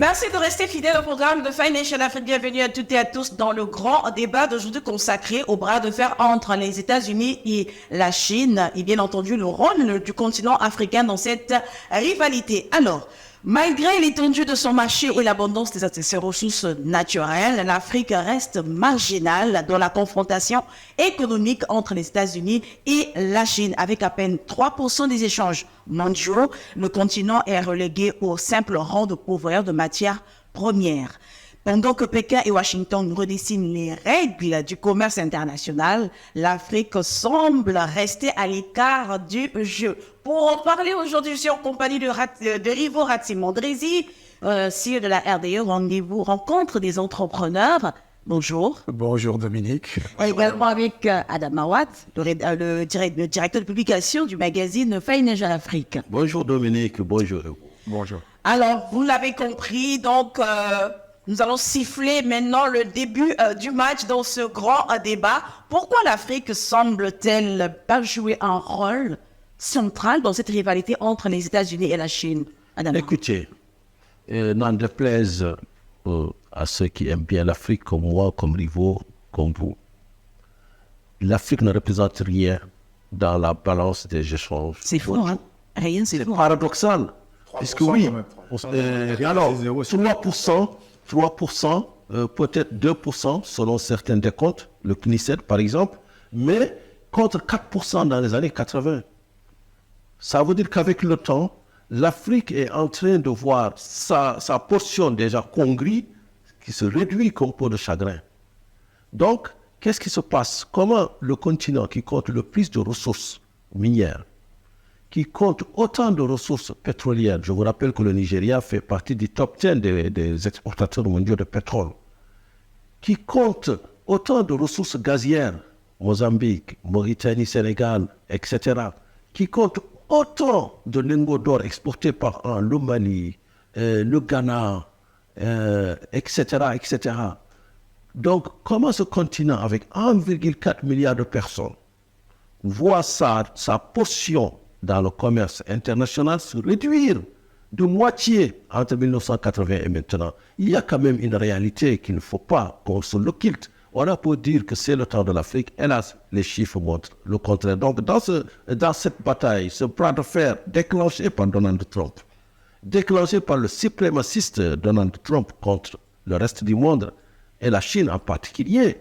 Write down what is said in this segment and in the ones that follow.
Merci de rester fidèle au programme de Financial Afrique. Bienvenue à toutes et à tous dans le grand débat d'aujourd'hui consacré au bras de fer entre les États-Unis et la Chine et bien entendu le rôle du continent africain dans cette rivalité. Alors, malgré l'étendue de son marché et l'abondance de ses ressources naturelles, l'Afrique reste marginale dans la confrontation économique entre les États-Unis et la Chine. Avec à peine 3% des échanges mondiaux, le continent est relégué au simple rang de pourvoyeur de matières premières. Pendant que Pékin et Washington redessinent les règles du commerce international, l'Afrique semble rester à l'écart du jeu. Pour en parler aujourd'hui, je suis en compagnie de Rivo Ratsimondrezi, CEO de la RDE, Rendez-vous Rencontre des entrepreneurs. Bonjour. Bonjour Dominique. Également avec Adam Mawat, le directeur de publication du magazine Financial Afrique. Bonjour Dominique, bonjour. Bonjour. Alors, vous l'avez compris, donc nous allons siffler maintenant le début du match dans ce grand débat. Pourquoi l'Afrique semble-t-elle pas jouer un rôle central dans cette rivalité entre les États-Unis et la Chine? Adam. Écoutez, n'en déplaise à ceux qui aiment bien l'Afrique comme moi, comme Rivo, comme vous. L'Afrique ne représente rien dans la balance des échanges. C'est fou, hein? Rien, c'est fou. Paradoxal. Parce que oui, alors, 3%, peut-être 2% selon certains décomptes, le CNICET par exemple, mais contre 4% dans les années 80. Ça veut dire qu'avec le temps, l'Afrique est en train de voir sa portion déjà congrue qui se réduit comme peau de chagrin. Donc, qu'est-ce qui se passe? Comment le continent qui compte le plus de ressources minières, qui compte autant de ressources pétrolières, je vous rappelle que le Nigeria fait partie du top 10 des exportateurs mondiaux de pétrole, qui compte autant de ressources gazières, Mozambique, Mauritanie, Sénégal, etc., qui compte autant de lingots d'or exportés par an, le Mali, le Ghana, etc., etc. Donc, comment ce continent, avec 1,4 milliard de personnes, voit sa portion dans le commerce international se réduire de moitié entre 1980 et maintenant? Il y a quand même une réalité qu'il ne faut pas qu'on se l'occulte. On a beau dire que c'est le temps de l'Afrique, hélas, les chiffres montrent le contraire. Donc, dans cette bataille, ce bras de fer déclenché par Donald Trump, déclenché par le suprémaciste Donald Trump contre le reste du monde, et la Chine en particulier,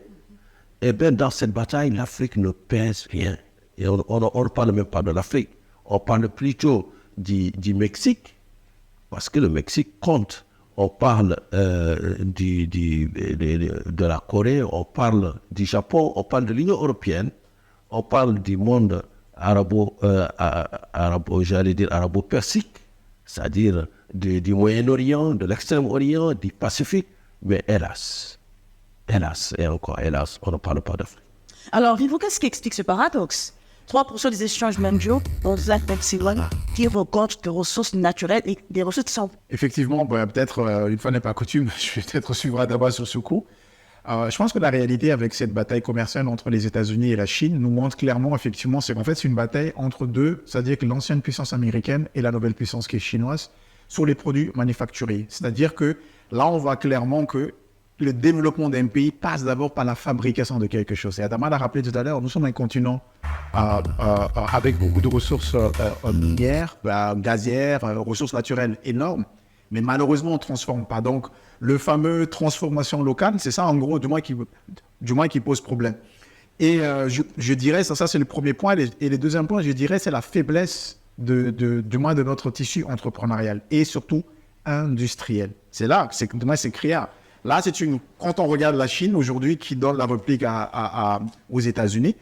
eh bien, dans cette bataille, l'Afrique ne pèse rien. Et on ne parle même pas de l'Afrique. On parle plutôt du Mexique, parce que le Mexique compte. On parle de la Corée, on parle du Japon, on parle de l'Union européenne, on parle du monde arabo-persique, c'est-à-dire du Moyen-Orient, de l'Extrême-Orient, du Pacifique. Mais hélas, et encore hélas, on ne parle pas d'Afrique. Alors, Rivo, qu'est-ce qui explique ce paradoxe? 3% des échanges mondiaux dans un continent qui rencontre des ressources naturelles et des ressources simples. Effectivement, peut-être, une fois n'est pas coutume, je vais peut-être suivre d'abord sur ce coup. Je pense que la réalité avec cette bataille commerciale entre les États-Unis et la Chine nous montre clairement, effectivement, c'est qu'en fait, c'est une bataille entre deux, c'est-à-dire que l'ancienne puissance américaine et la nouvelle puissance qui est chinoise, sur les produits manufacturés. C'est-à-dire que là, on voit clairement que le développement d'un pays passe d'abord par la fabrication de quelque chose. Et Adama l'a rappelé tout à l'heure, nous sommes un continent avec beaucoup de ressources minières, gazières, ressources naturelles énormes, mais malheureusement, on ne transforme pas. Donc, le fameux transformation locale, c'est ça, en gros, du moins qui pose problème. Et je dirais, ça c'est le premier point. Et le deuxième point, je dirais, c'est la faiblesse du moins de notre tissu entrepreneurial et surtout industriel. C'est là, c'est créable. Là, quand on regarde la Chine aujourd'hui qui donne la réplique aux États-Unis,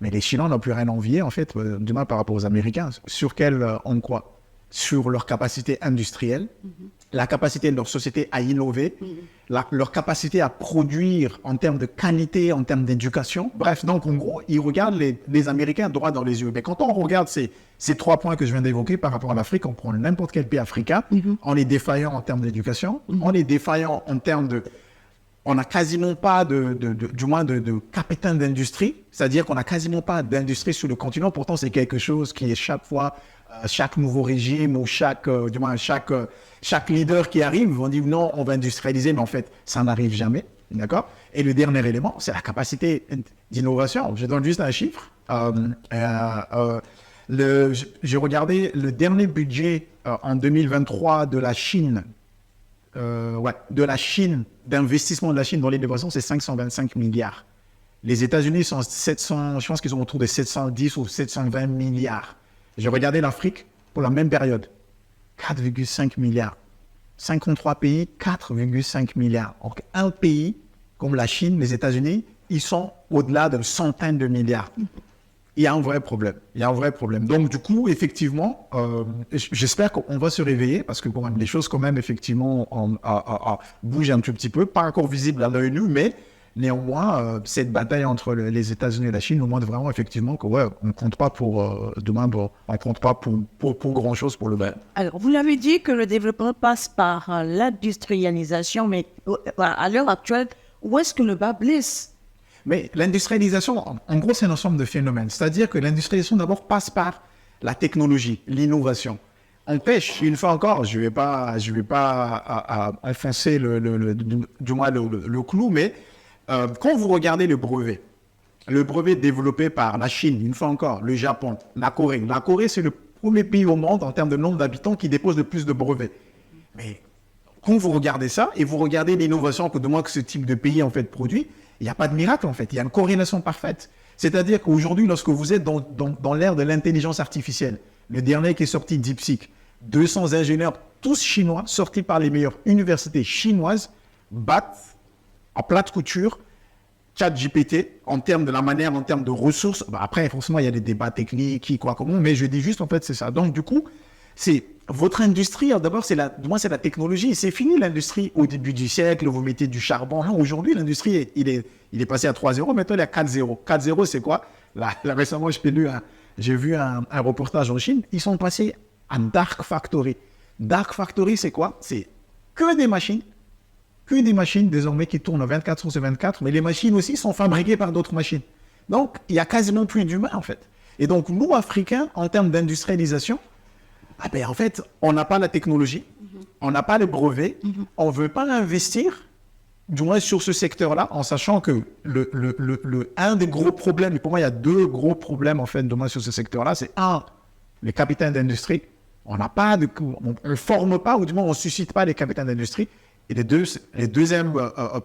mais les Chinois n'ont plus rien à envier, en fait, du moins par rapport aux Américains. Sur en quoi? Sur leur capacité industrielle, la capacité de leur société à innover, leur capacité à produire en termes de qualité, en termes d'éducation. Bref, donc en gros, ils regardent les Américains droit dans les yeux. Mais quand on regarde ces 3 points que je viens d'évoquer par rapport à l'Afrique, on prend n'importe quel pays africain, on est défaillant en termes d'éducation, on est défaillant en termes de... On n'a quasiment pas du moins de capitaine d'industrie, c'est-à-dire qu'on n'a quasiment pas d'industrie sur le continent. Pourtant, c'est quelque chose qui est chaque fois chaque nouveau régime ou chaque leader qui arrive vont dire non, on va industrialiser, mais en fait, ça n'arrive jamais. D'accord? Et le dernier élément, c'est la capacité d'innovation. Je donne juste un chiffre. J'ai regardé le dernier budget en 2023 de la Chine. D'investissement de la Chine dans l'innovation, c'est 525 milliards. Les États-Unis sont 700, je pense qu'ils sont autour de 710 ou 720 milliards. J'ai regardé l'Afrique pour la même période. 4,5 milliards. 53 pays, 4,5 milliards. Donc, un pays comme la Chine, les États-Unis, ils sont au-delà de centaines de milliards. Il y a un vrai problème. Donc, du coup, effectivement, j'espère qu'on va se réveiller parce que bon, les choses, quand même, effectivement, bougent un tout petit peu. Pas encore visible à l'œil nu, mais néanmoins, cette bataille entre les États-Unis et la Chine nous montre vraiment, effectivement, que, ouais, on ne compte pas pour demain, on ne compte pas pour grand-chose pour le bien. Alors, vous l'avez dit que le développement passe par l'industrialisation, mais à l'heure actuelle, où est-ce que le bas blesse? Mais l'industrialisation, en gros, c'est un ensemble de phénomènes. C'est-à-dire que l'industrialisation, d'abord, passe par la technologie, l'innovation. On pêche, une fois encore, je vais pas enfoncer le clou, mais quand vous regardez le brevet développé par la Chine, une fois encore, le Japon, la Corée. La Corée, c'est le premier pays au monde en termes de nombre d'habitants qui dépose le plus de brevets. Mais quand vous regardez ça et vous regardez l'innovation que ce type de pays en fait produit, il n'y a pas de miracle en fait, il y a une corrélation parfaite. C'est-à-dire qu'aujourd'hui, lorsque vous êtes dans l'ère de l'intelligence artificielle, le dernier qui est sorti, DeepSeek, 200 ingénieurs, tous chinois, sortis par les meilleures universités chinoises, battent à plate couture ChatGPT en termes de ressources. Après, forcément, il y a des débats techniques, comment, mais je dis juste, en fait, c'est ça. Donc, du coup, c'est votre industrie, d'abord, c'est la technologie. C'est fini l'industrie au début du siècle, vous mettez du charbon. Non, aujourd'hui, l'industrie, il est passé à 3.0, maintenant, il est à 4.0. 4.0, c'est quoi? Là, récemment, j'ai vu un reportage en Chine, ils sont passés à Dark Factory. Dark Factory, c'est quoi? C'est que des machines désormais qui tournent 24 sur 24, mais les machines aussi sont fabriquées par d'autres machines. Donc, il y a quasiment plus d'humains, en fait. Et donc, nous, Africains, en termes d'industrialisation, en fait, on n'a pas la technologie, on n'a pas les brevets, on ne veut pas investir, du moins sur ce secteur-là, en sachant que un des gros problèmes, et pour moi, il y a deux gros problèmes, en fait, du moins sur ce secteur-là, c'est les capitaines d'industrie. On ne forme pas, ou du moins, on ne suscite pas les capitaines d'industrie. Et les deuxième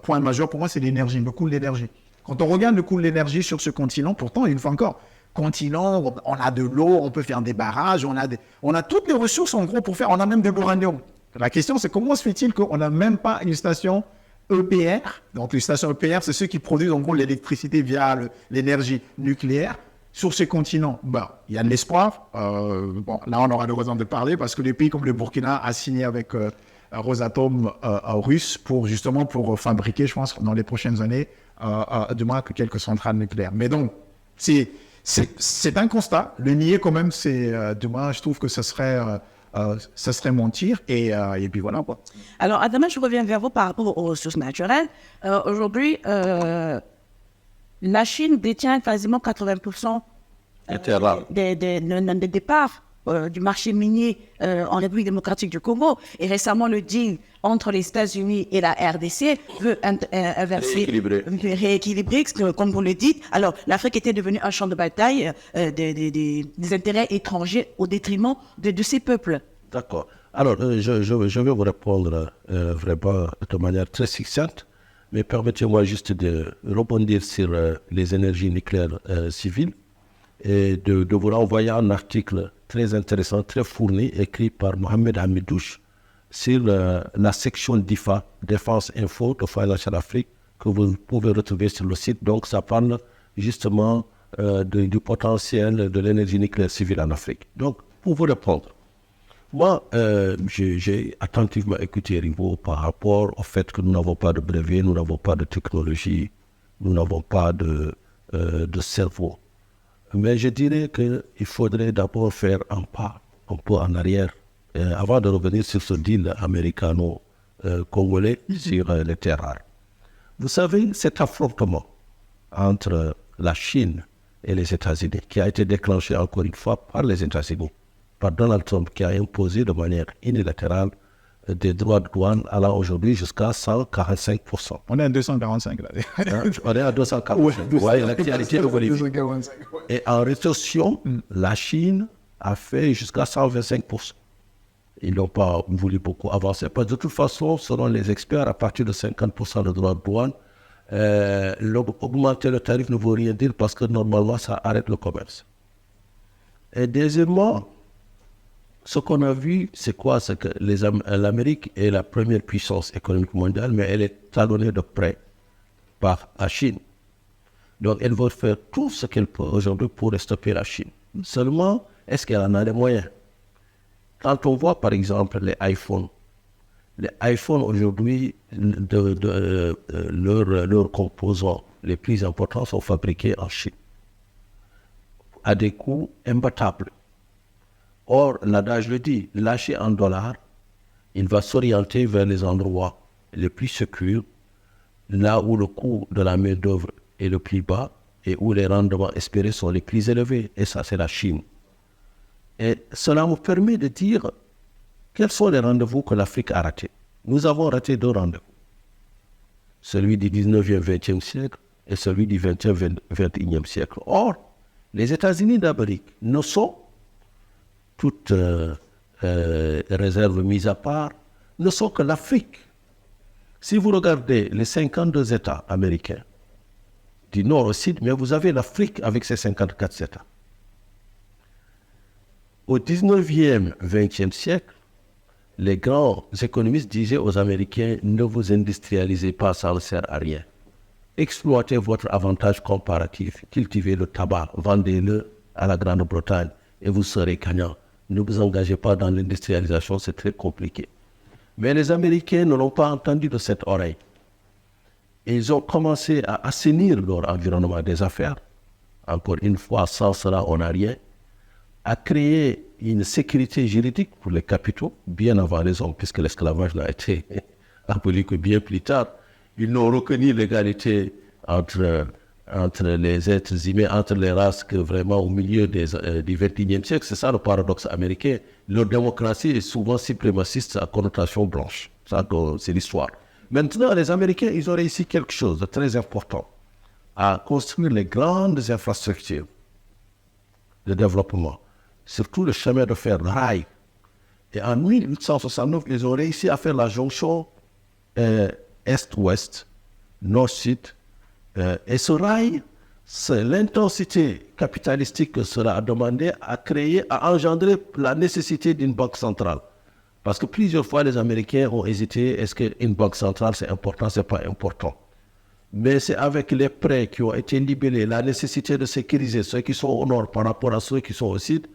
point majeur, pour moi, c'est l'énergie, le coût de l'énergie. Quand on regarde le coût de l'énergie sur ce continent, pourtant, une fois encore, continent, on a de l'eau, on peut faire des barrages, on a toutes les ressources en gros pour faire, on a même de l'uranium. La question c'est comment se fait-il qu'on n'a même pas une station EPR? Donc les stations EPR, c'est ceux qui produisent en gros l'électricité via l'énergie nucléaire sur ces continents. Il y a de l'espoir. Là on aura l'occasion de parler parce que les pays comme le Burkina a signé avec Rosatom russe pour fabriquer, je pense, dans les prochaines années, du moins quelques centrales nucléaires. Mais donc, c'est un constat. Le nier, quand même, je trouve que ça serait mentir. Et puis voilà, quoi. Alors, Adama, je reviens vers vous par rapport aux ressources naturelles. Aujourd'hui, la Chine détient quasiment 80% des départs du marché minier en République démocratique du Congo. Et récemment, le deal entre les États-Unis et la RDC veut rééquilibrer, comme vous le dites. Alors, l'Afrique était devenue un champ de bataille des intérêts étrangers au détriment de ces peuples. D'accord. Alors, je vais vous répondre vraiment de manière très succincte, mais permettez-moi juste de rebondir sur les énergies nucléaires civiles et de vous renvoyer un article très intéressant, très fourni, écrit par Mohamed Hamidouche sur la section d'IFA, Défense Info de Financial Afrique, que vous pouvez retrouver sur le site. Donc, ça parle justement du potentiel de l'énergie nucléaire civile en Afrique. Donc, pour vous répondre, moi, j'ai attentivement écouté Rivo par rapport au fait que nous n'avons pas de brevet, nous n'avons pas de technologie, nous n'avons pas de cerveau. Mais je dirais qu'il faudrait d'abord faire un pas un peu en arrière avant de revenir sur ce deal américano-congolais sur les terres rares. Vous savez, cet affrontement entre la Chine et les États-Unis, qui a été déclenché encore une fois par les États-Unis, par Donald Trump qui a imposé de manière unilatérale des droits de douane allant aujourd'hui jusqu'à 145%. On est à 245 là. On est à 245. Ouais, l'actualité de Bolivie. 245, ouais. Et en rétorsion, la Chine a fait jusqu'à 125%. Ils n'ont pas voulu beaucoup avancer. Parce que de toute façon, selon les experts, à partir de 50% de droits de douane, augmenter le tarif ne veut rien dire parce que normalement, ça arrête le commerce. Et deuxièmement, ce qu'on a vu, c'est quoi? C'est que l'Amérique est la première puissance économique mondiale, mais elle est talonnée de près par la Chine. Donc, elle veut faire tout ce qu'elle peut aujourd'hui pour stopper la Chine. Seulement, est-ce qu'elle en a les moyens? Quand on voit, par exemple, les iPhones aujourd'hui, leurs composants les plus importants sont fabriqués en Chine, à des coûts imbattables. Or, l'adage le dit, lâché en dollars, il va s'orienter vers les endroits les plus sécures, là où le coût de la main-d'œuvre est le plus bas et où les rendements espérés sont les plus élevés. Et ça, c'est la Chine. Et cela me permet de dire quels sont les rendez-vous que l'Afrique a ratés. Nous avons raté 2 rendez-vous. Celui du 19e, 20e siècle et celui du 20e, 21e siècle. Or, les États-Unis d'Amérique ne sont, toutes réserves mises à part, ne sont que l'Afrique. Si vous regardez les 52 États américains, du nord au sud, mais vous avez l'Afrique avec ses 54 États. Au 19e, 20e siècle, les grands économistes disaient aux Américains « Ne vous industrialisez pas, ça ne sert à rien. Exploitez votre avantage comparatif, cultivez le tabac, vendez-le à la Grande-Bretagne et vous serez gagnant. Ne vous engagez pas dans l'industrialisation, c'est très compliqué. » Mais les Américains ne l'ont pas entendu de cette oreille. Et ils ont commencé à assainir leur environnement des affaires. Encore une fois, sans cela, on n'a rien. À créer une sécurité juridique pour les capitaux, bien avant les hommes, puisque l'esclavage n'a été aboli que bien plus tard. Ils n'ont reconnu l'égalité entre les êtres humains, entre les races, que vraiment au milieu du XXIe siècle. C'est ça le paradoxe américain. Leur démocratie est souvent suprémaciste à connotation blanche. Ça, c'est l'histoire. Maintenant, les Américains, ils ont réussi quelque chose de très important, à construire les grandes infrastructures de développement, surtout le chemin de fer, le rail. Et en 1869, ils ont réussi à faire la jonction est-ouest, nord-sud. Et ce rail, c'est l'intensité capitalistique que cela a demandé à engendrer la nécessité d'une banque centrale. Parce que plusieurs fois, les Américains ont hésité, est-ce qu'une banque centrale, c'est important, c'est pas important. Mais c'est avec les prêts qui ont été libellés, la nécessité de sécuriser ceux qui sont au nord par rapport à ceux qui sont au sud,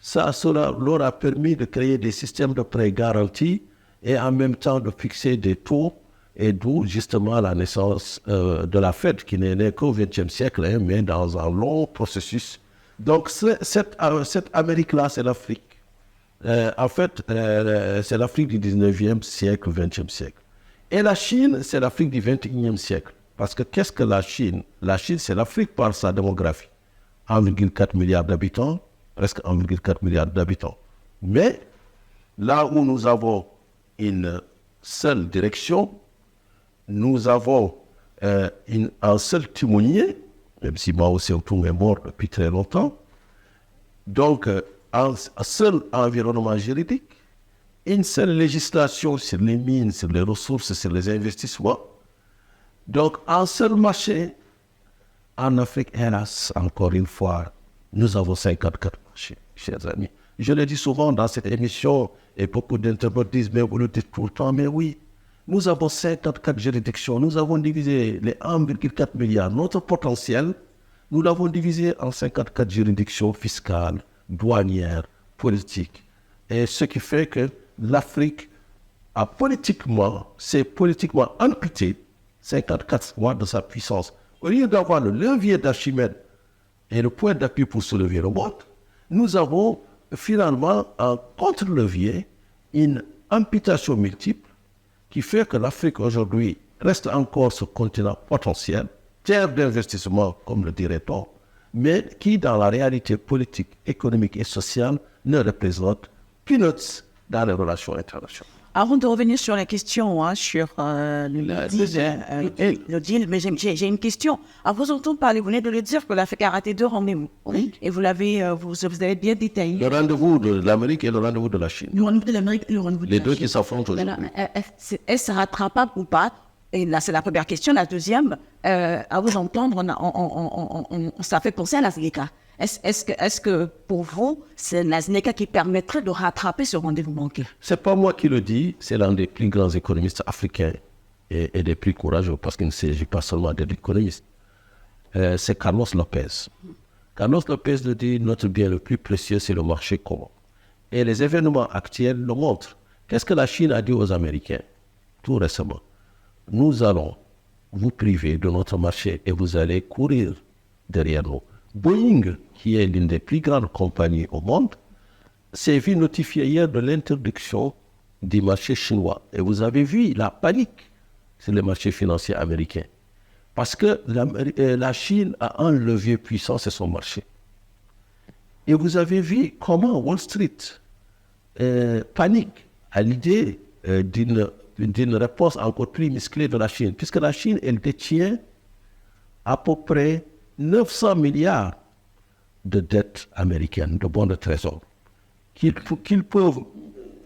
cela leur a permis de créer des systèmes de prêts garantis et en même temps de fixer des taux, et d'où justement la naissance de la Fed, qui n'est née qu'au XXe siècle, hein, mais dans un long processus. Donc cette Amérique-là, c'est l'Afrique. En fait, c'est l'Afrique du 19e siècle, 20e siècle. Et la Chine, c'est l'Afrique du 21e siècle. Parce que qu'est-ce que la Chine? La Chine, c'est l'Afrique par sa démographie. 1,4 milliard d'habitants, presque 1,4 milliard d'habitants. Mais là où nous avons une seule direction, nous avons un seul timonier, même si Mao Tse-tung est mort depuis très longtemps. Donc, un seul environnement juridique, une seule législation sur les mines, sur les ressources, sur les investissements. Donc, un seul marché. En Afrique, hélas, encore une fois, nous avons 54 marchés, chers amis. Je le dis souvent dans cette émission, et beaucoup d'interprètes disent, mais vous le dites tout le temps, mais oui, nous avons 54 juridictions, nous avons divisé les 1,4 milliard. Notre potentiel, nous l'avons divisé en 54 juridictions fiscales, douanières, politiques. Et ce qui fait que l'Afrique s'est politiquement amputé 54 mois de sa puissance. Au lieu d'avoir le levier d'Archimède et le point d'appui pour soulever le monde, nous avons finalement un contre-levier, une amputation multiple qui fait que l'Afrique aujourd'hui reste encore ce continent potentiel, terre d'investissement, comme le dirait-on, mais qui, dans la réalité politique, économique et sociale, ne représente peanuts dans les relations internationales. Avant de revenir sur la question, sur le deal, mais j'ai une question. À vous entendre parler, vous venez de le dire que l'Afrique a raté 2 rendez-vous. Oui. Et vous avez bien détaillé. Le rendez-vous de l'Amérique et le rendez-vous de la Chine. Le rendez-vous de l'Amérique et le rendez-vous de la Les Chine. deux qui s'affrontent aujourd'hui. Est-ce rattrapable ou pas? Et là, c'est la première question. La deuxième, à vous entendre, ça fait penser à la ZLECA. Est-ce que pour vous, c'est la ZLECA qui permettrait de rattraper ce rendez-vous manqué? Ce n'est pas moi qui le dis, c'est l'un des plus grands économistes africains et des plus courageux, parce qu'il ne s'agit pas seulement d'un économiste. C'est Carlos Lopez. Carlos Lopez le dit, notre bien le plus précieux, c'est le marché commun. Et les événements actuels le montrent. Qu'est-ce que la Chine a dit aux Américains tout récemment? Nous allons vous priver de notre marché et vous allez courir derrière nous. Boeing, qui est l'une des plus grandes compagnies au monde, s'est vu notifier hier de l'interdiction du marché chinois. Et vous avez vu la panique sur les marchés financiers américains. Parce que la Chine a un levier puissant, c'est son marché. Et vous avez vu comment Wall Street panique à l'idée d'une réponse encore plus musclée de la Chine. Puisque la Chine, elle détient à peu près 900 milliards de dettes américaines, de bons de trésor, qu'ils peuvent,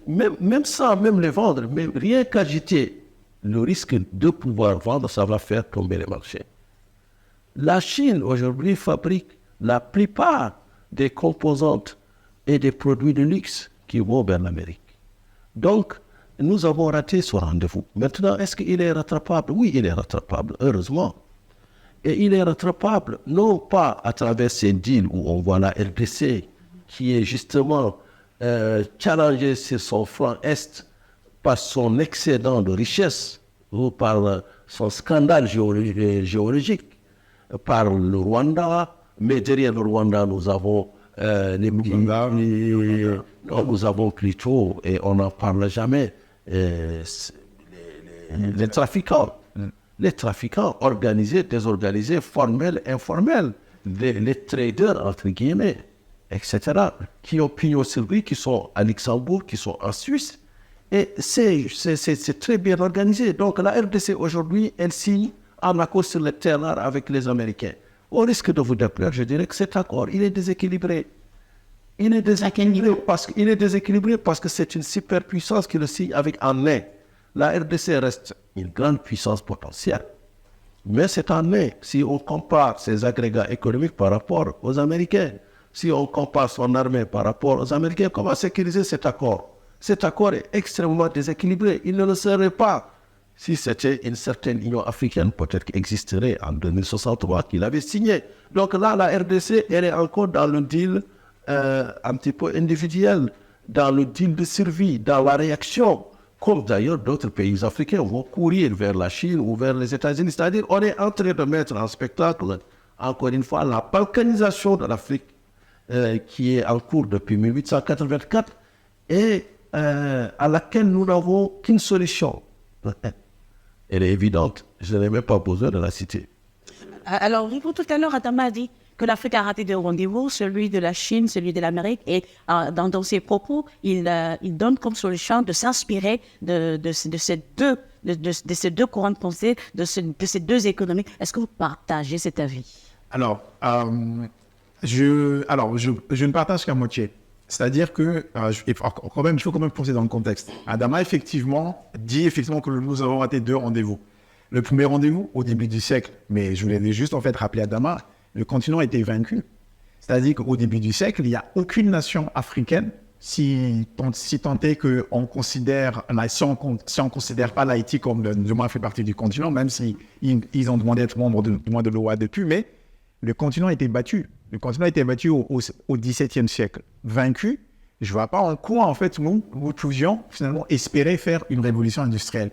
même sans même les vendre, mais rien qu'agiter le risque de pouvoir vendre, ça va faire tomber les marchés. La Chine, aujourd'hui, fabrique la plupart des composantes et des produits de luxe qui vont vers l'Amérique. Donc, nous avons raté ce rendez-vous. Maintenant, est-ce qu'il est rattrapable? Oui, il est rattrapable, heureusement. Et il est rattrapable, non pas à travers ces deals où on voit la RDC qui est justement challengée sur son flanc Est par son excédent de richesse ou par son scandale géologique, par le Rwanda. Mais derrière le Rwanda, nous avons nous avons plutôt, et on n'en parle jamais, les trafiquants. Les trafiquants organisés, désorganisés, formels, informels, les traders, entre guillemets, etc., qui ont pignon sur rue, qui sont à Luxembourg, qui sont en Suisse. Et c'est très bien organisé. Donc la RDC aujourd'hui, elle signe un accord sur le terrain avec les Américains. Au risque de vous déplaire, je dirais que cet accord, il est déséquilibré. Il est déséquilibré parce que c'est une superpuissance qui le signe avec un nez. La RDC reste une grande puissance potentielle. Mais c'est un nez. Si on compare ses agrégats économiques par rapport aux Américains, si on compare son armée par rapport aux Américains, comment sécuriser cet accord? Cet accord est extrêmement déséquilibré. Il ne le serait pas si c'était une certaine Union africaine, peut-être qui existerait en 2063, qu'il avait signé. Donc là, la RDC, elle est encore dans le deal un petit peu individuel, dans le deal de survie, dans la réaction, comme d'ailleurs d'autres pays africains vont courir vers la Chine ou vers les États-Unis. C'est-à-dire on est en train de mettre en spectacle, encore une fois, la balkanisation de l'Afrique qui est en cours depuis 1884 et à laquelle nous n'avons qu'une solution. Elle est évidente, je n'ai même pas besoin de la citer. Alors, tout à l'heure, Adama a dit que l'Afrique a raté 2 rendez-vous, celui de la Chine, celui de l'Amérique, et dans ses propos, il donne comme solution de s'inspirer de ces deux courants de pensée, de ces 2 économies. Est-ce que vous partagez cet avis? Alors, je ne partage qu'à moitié. C'est-à-dire que, il faut quand même penser dans le contexte. Adama, dit que nous avons raté 2 rendez-vous. Le premier rendez-vous, au début du siècle, mais je voulais juste rappeler Adama, le continent a été vaincu. C'est-à-dire qu'au début du siècle, il n'y a aucune nation africaine, si tant est qu'on considère, si on considère pas l'Haïti comme du moins fait partie du continent, même si ils ont demandé d'être membres de l'OA depuis, mais le continent a été battu. Le continent a été battu au XVIIe siècle. Vaincu, je ne vois pas en quoi, en fait, nous pouvions finalement espérer faire une révolution industrielle.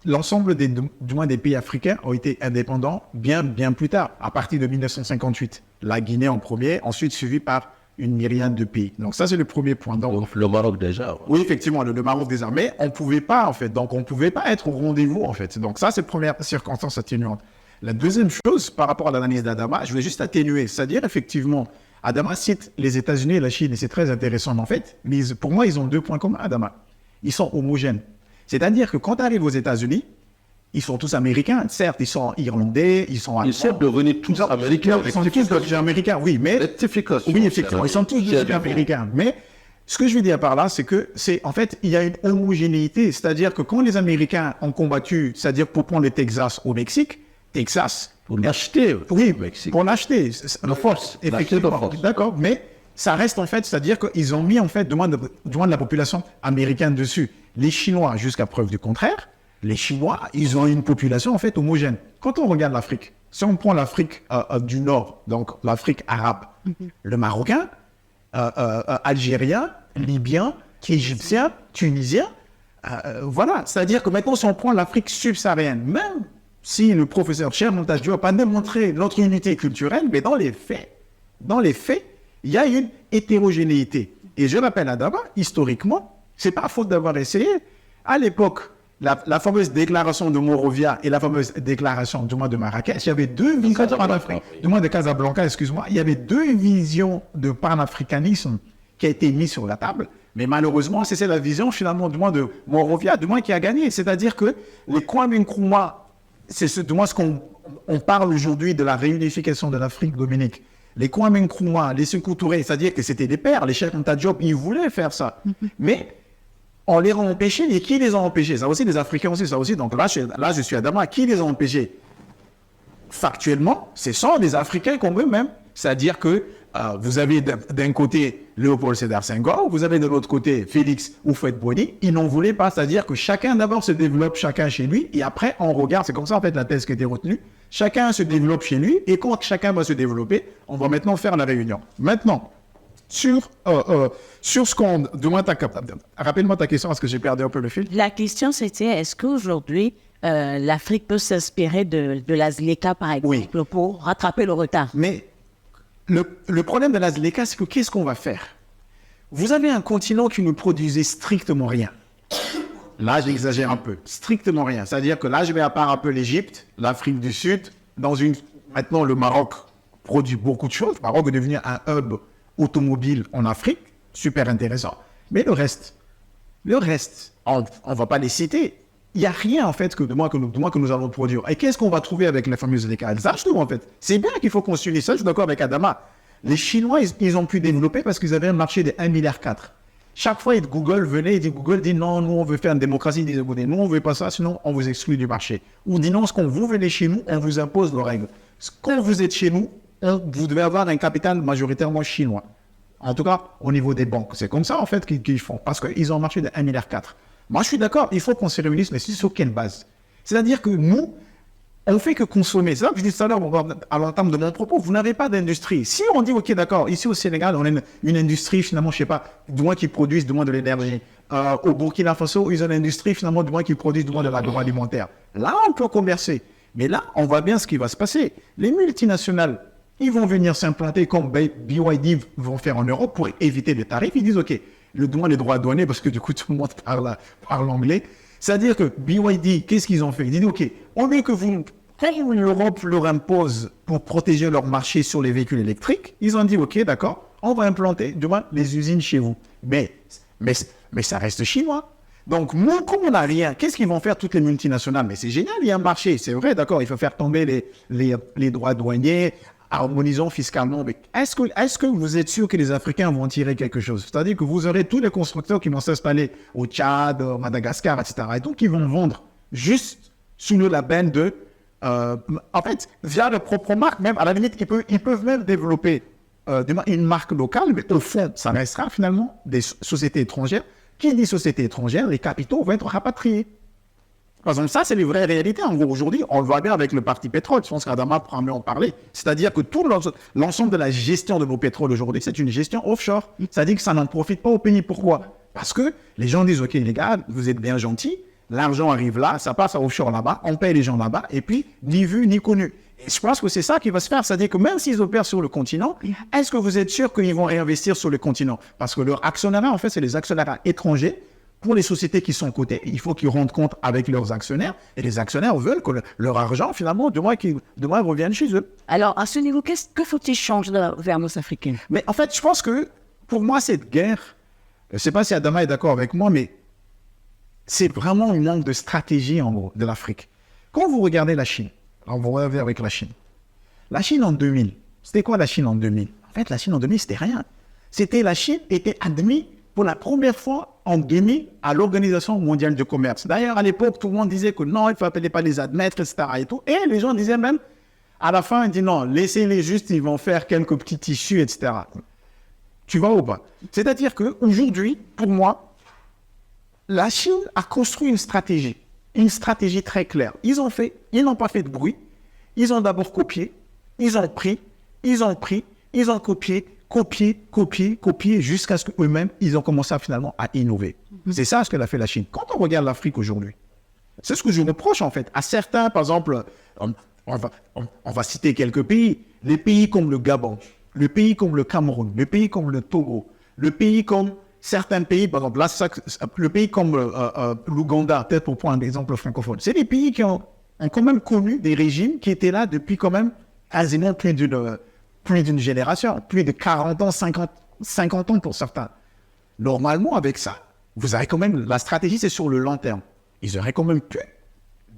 L'ensemble du moins des pays africains ont été indépendants bien plus tard, à partir de 1958. La Guinée en premier, ensuite suivi par une myriade de pays. Donc ça, c'est le premier point. Donc le Maroc déjà. Oui, effectivement, le Maroc déjà. Mais on ne pouvait pas, en fait. Donc on ne pouvait pas être au rendez-vous, en fait. Donc ça, c'est la première circonstance atténuante. La deuxième chose, par rapport à l'analyse d'Adama, je voulais juste atténuer. C'est-à-dire, effectivement, Adama cite les États-Unis et la Chine, et c'est très intéressant. En fait, mais pour moi, ils ont 2 points communs, Adama. Ils sont homogènes. C'est-à-dire que quand tu arrives aux États-Unis, ils sont tous américains. Certes, ils sont irlandais, ils sont allemands. Ils sont devenus tous américains. Ils sont tous américains, oui, mais... Rectification. Oui, effectivement, ils sont tous américains. Mais ce que je veux dire par là, c'est que en fait, il y a une homogénéité. C'est-à-dire que quand les Américains ont combattu, c'est-à-dire pour prendre le Texas au Mexique, Texas... Pour l'acheter. Oui, au Mexique. pour l'acheter. De force. Effectivement. De force. D'accord, mais ça reste en fait, c'est-à-dire qu'ils ont mis en fait, du moins de la population américaine dessus. Les Chinois, jusqu'à preuve du contraire, les Chinois, ils ont une population en fait homogène. Quand on regarde l'Afrique, si on prend l'Afrique du Nord, donc l'Afrique arabe, le Marocain, Algérien, Libyen, Égyptien, Tunisien, voilà. C'est-à-dire que maintenant, si on prend l'Afrique subsaharienne, même si le professeur Cher Montadio n'a pas démontré notre unité culturelle, mais dans les faits, il y a une hétérogénéité. Et je rappelle à Adama, historiquement, c'est pas faute d'avoir essayé. À l'époque, la fameuse déclaration de Monrovia et la fameuse déclaration du mois de Marrakech, il y avait 2 visions de panafricanisme, du mois de Casablanca, excuse-moi, il y avait 2 visions de panafricanisme qui a été mises sur la table. Mais malheureusement, c'est la vision finalement du mois de Monrovia, du moins qui a gagné. C'est-à-dire que les Kwame Nkrumah, c'est du moins ce qu'on parle aujourd'hui de la réunification de l'Afrique dominique. Les Kwame Nkrumah, les Sékou Touré, c'est-à-dire que c'était des pères, les Cheikh Anta Diop, ils voulaient faire ça. Mais on les a empêchés, et qui les a empêchés? Ça aussi, les Africains aussi, ça aussi. Donc là, je suis Adama, qui les a empêchés? Factuellement, ce sont les Africains comme eux-mêmes. C'est-à-dire que vous avez d'un côté Léopold Sédar Senghor, vous avez de l'autre côté Félix Houphouët-Boigny, ils n'en voulaient pas. C'est-à-dire que chacun d'abord se développe chacun chez lui, et après on regarde, c'est comme ça en fait la thèse qui a été retenue, chacun se développe chez lui, et quand chacun va se développer, on va maintenant faire la réunion. Maintenant, sur ce qu'on... Rappelle-moi ta question, parce que j'ai perdu un peu le fil. La question c'était, est-ce qu'aujourd'hui, l'Afrique peut s'inspirer de la ZLECA, par exemple, pour rattraper le retard? Mais le problème de la ZLECA, c'est que qu'est-ce qu'on va faire? Vous avez un continent qui ne produisait strictement rien. Là, j'exagère un peu. Strictement rien. C'est-à-dire que là, je vais à part un peu l'Égypte, l'Afrique du Sud, maintenant, le Maroc produit beaucoup de choses. Le Maroc est devenu un hub automobile en Afrique. Super intéressant. Mais le reste, on ne va pas les citer. Il n'y a rien, en fait, que nous allons produire. Et qu'est-ce qu'on va trouver avec les fameuses ZLECA? Elles achètent tout, en fait. C'est bien qu'il faut qu'on s'unisse. Ça, je suis d'accord avec Adama. Les Chinois, ils ont pu développer parce qu'ils avaient un marché de 1,4 milliard. Chaque fois, Google venait, Google dit non, nous, on veut faire une démocratie. Ils disaient, nous, on ne veut pas ça, sinon, on vous exclut du marché. Ou dit non, quand vous venez chez nous, on vous impose nos règles. Quand vous êtes chez nous, vous devez avoir un capital majoritairement chinois. En tout cas, au niveau des banques. C'est comme ça, en fait, qu'ils font. Parce qu'ils ont un marché de 1,4 milliard. Moi, je suis d'accord, il faut qu'on se réunisse, mais sur quelle base? C'est-à-dire que nous, on ne fait que consommer. C'est ça que je dis tout à l'heure, à l'entame de mon propos, vous n'avez pas d'industrie. Si on dit, OK, d'accord, ici au Sénégal, on a une industrie, finalement, je ne sais pas, du moins qui produisent du moins de l'énergie. Au Burkina Faso, ils ont une industrie, finalement, du moins qui produisent du moins de l'agroalimentaire. Là, on peut commercer. Mais là, on voit bien ce qui va se passer. Les multinationales, ils vont venir s'implanter comme BYD vont faire en Europe pour éviter les tarifs. Ils disent, OK, les droits douaniers, parce que du coup, tout le monde parle anglais. C'est-à-dire que BYD, qu'est-ce qu'ils ont fait? Ils disent, OK, au lieu que l'Europe leur impose pour protéger leur marché sur les véhicules électriques, ils ont dit, OK, d'accord, on va implanter, du moins, les usines chez vous. Mais ça reste chinois. Donc, nous, comme on n'a rien, qu'est-ce qu'ils vont faire toutes les multinationales? Mais c'est génial, il y a un marché, c'est vrai, d'accord, il faut faire tomber les droits douaniers, harmonisons fiscalement. Mais est-ce que vous êtes sûr que les Africains vont tirer quelque chose? C'est-à-dire que vous aurez tous les constructeurs qui vont s'installer au Tchad, au Madagascar, etc. Et donc, ils vont vendre juste sous le label de... en fait, via leur propre marque, même à la limite, ils peuvent même développer une marque locale, mais au fond, ça restera finalement des sociétés étrangères. Qui dit société étrangère, les capitaux vont être rapatriés. Par exemple, ça, c'est les vraies réalités. En gros, aujourd'hui, on le voit bien avec le parti pétrole. Je pense qu'Adama pourra mieux en parler. C'est-à-dire que tout l'ensemble de la gestion de nos pétroles aujourd'hui, c'est une gestion offshore. C'est-à-dire que ça n'en profite pas au pays. Pourquoi? Parce que les gens disent, OK, les gars, vous êtes bien gentils. L'argent arrive là, ça passe à offshore là-bas. On paye les gens là-bas. Et puis, ni vu, ni connu. Et je pense que c'est ça qui va se faire. C'est-à-dire que même s'ils opèrent sur le continent, est-ce que vous êtes sûr qu'ils vont réinvestir sur le continent? Parce que leur actionnariat, en fait, c'est les actionnaires étrangers pour les sociétés qui sont cotées, il faut qu'ils rendent compte avec leurs actionnaires. Et les actionnaires veulent que leur argent, finalement, demain revienne chez eux. Alors, à ce niveau, que faut-il changer dans la gouvernance africaine? Mais en fait, je pense que, pour moi, cette guerre, je ne sais pas si Adama est d'accord avec moi, mais c'est vraiment une manque de stratégie, en gros, de l'Afrique. Quand vous regardez la Chine, alors vous regardez avec la Chine. La Chine en 2000, c'était quoi la Chine en 2000? En fait, la Chine en 2000, c'était rien. La Chine était admise pour la première fois en 2000 à l'Organisation mondiale du commerce. D'ailleurs, à l'époque, tout le monde disait que non, il ne fallait pas les admettre, etc. Et, tout. Et les gens disaient même, à la fin, ils disaient non, laissez-les juste, ils vont faire quelques petits tissus, etc. Tu vois ou pas? C'est-à-dire qu'aujourd'hui, pour moi, la Chine a construit une stratégie très claire. Ils n'ont pas fait de bruit. Ils ont d'abord copié, ils ont copié, jusqu'à ce qu'eux-mêmes, ils ont commencé finalement à innover. C'est ça ce qu'elle a fait la Chine. Quand on regarde l'Afrique aujourd'hui, c'est ce que je reproche en fait. À certains, par exemple, on va citer quelques pays, les pays comme le Gabon, le pays comme le Cameroun, le pays comme le Togo, le pays comme certains pays, par exemple, le pays comme l'Ouganda, peut-être pour prendre un exemple francophone. C'est des pays qui ont quand même connu des régimes qui étaient là depuis quand même quasiment plus d'une génération, plus de 40 ans, 50 ans pour certains. Normalement, avec ça, vous avez quand même, la stratégie, c'est sur le long terme. Ils auraient quand même pu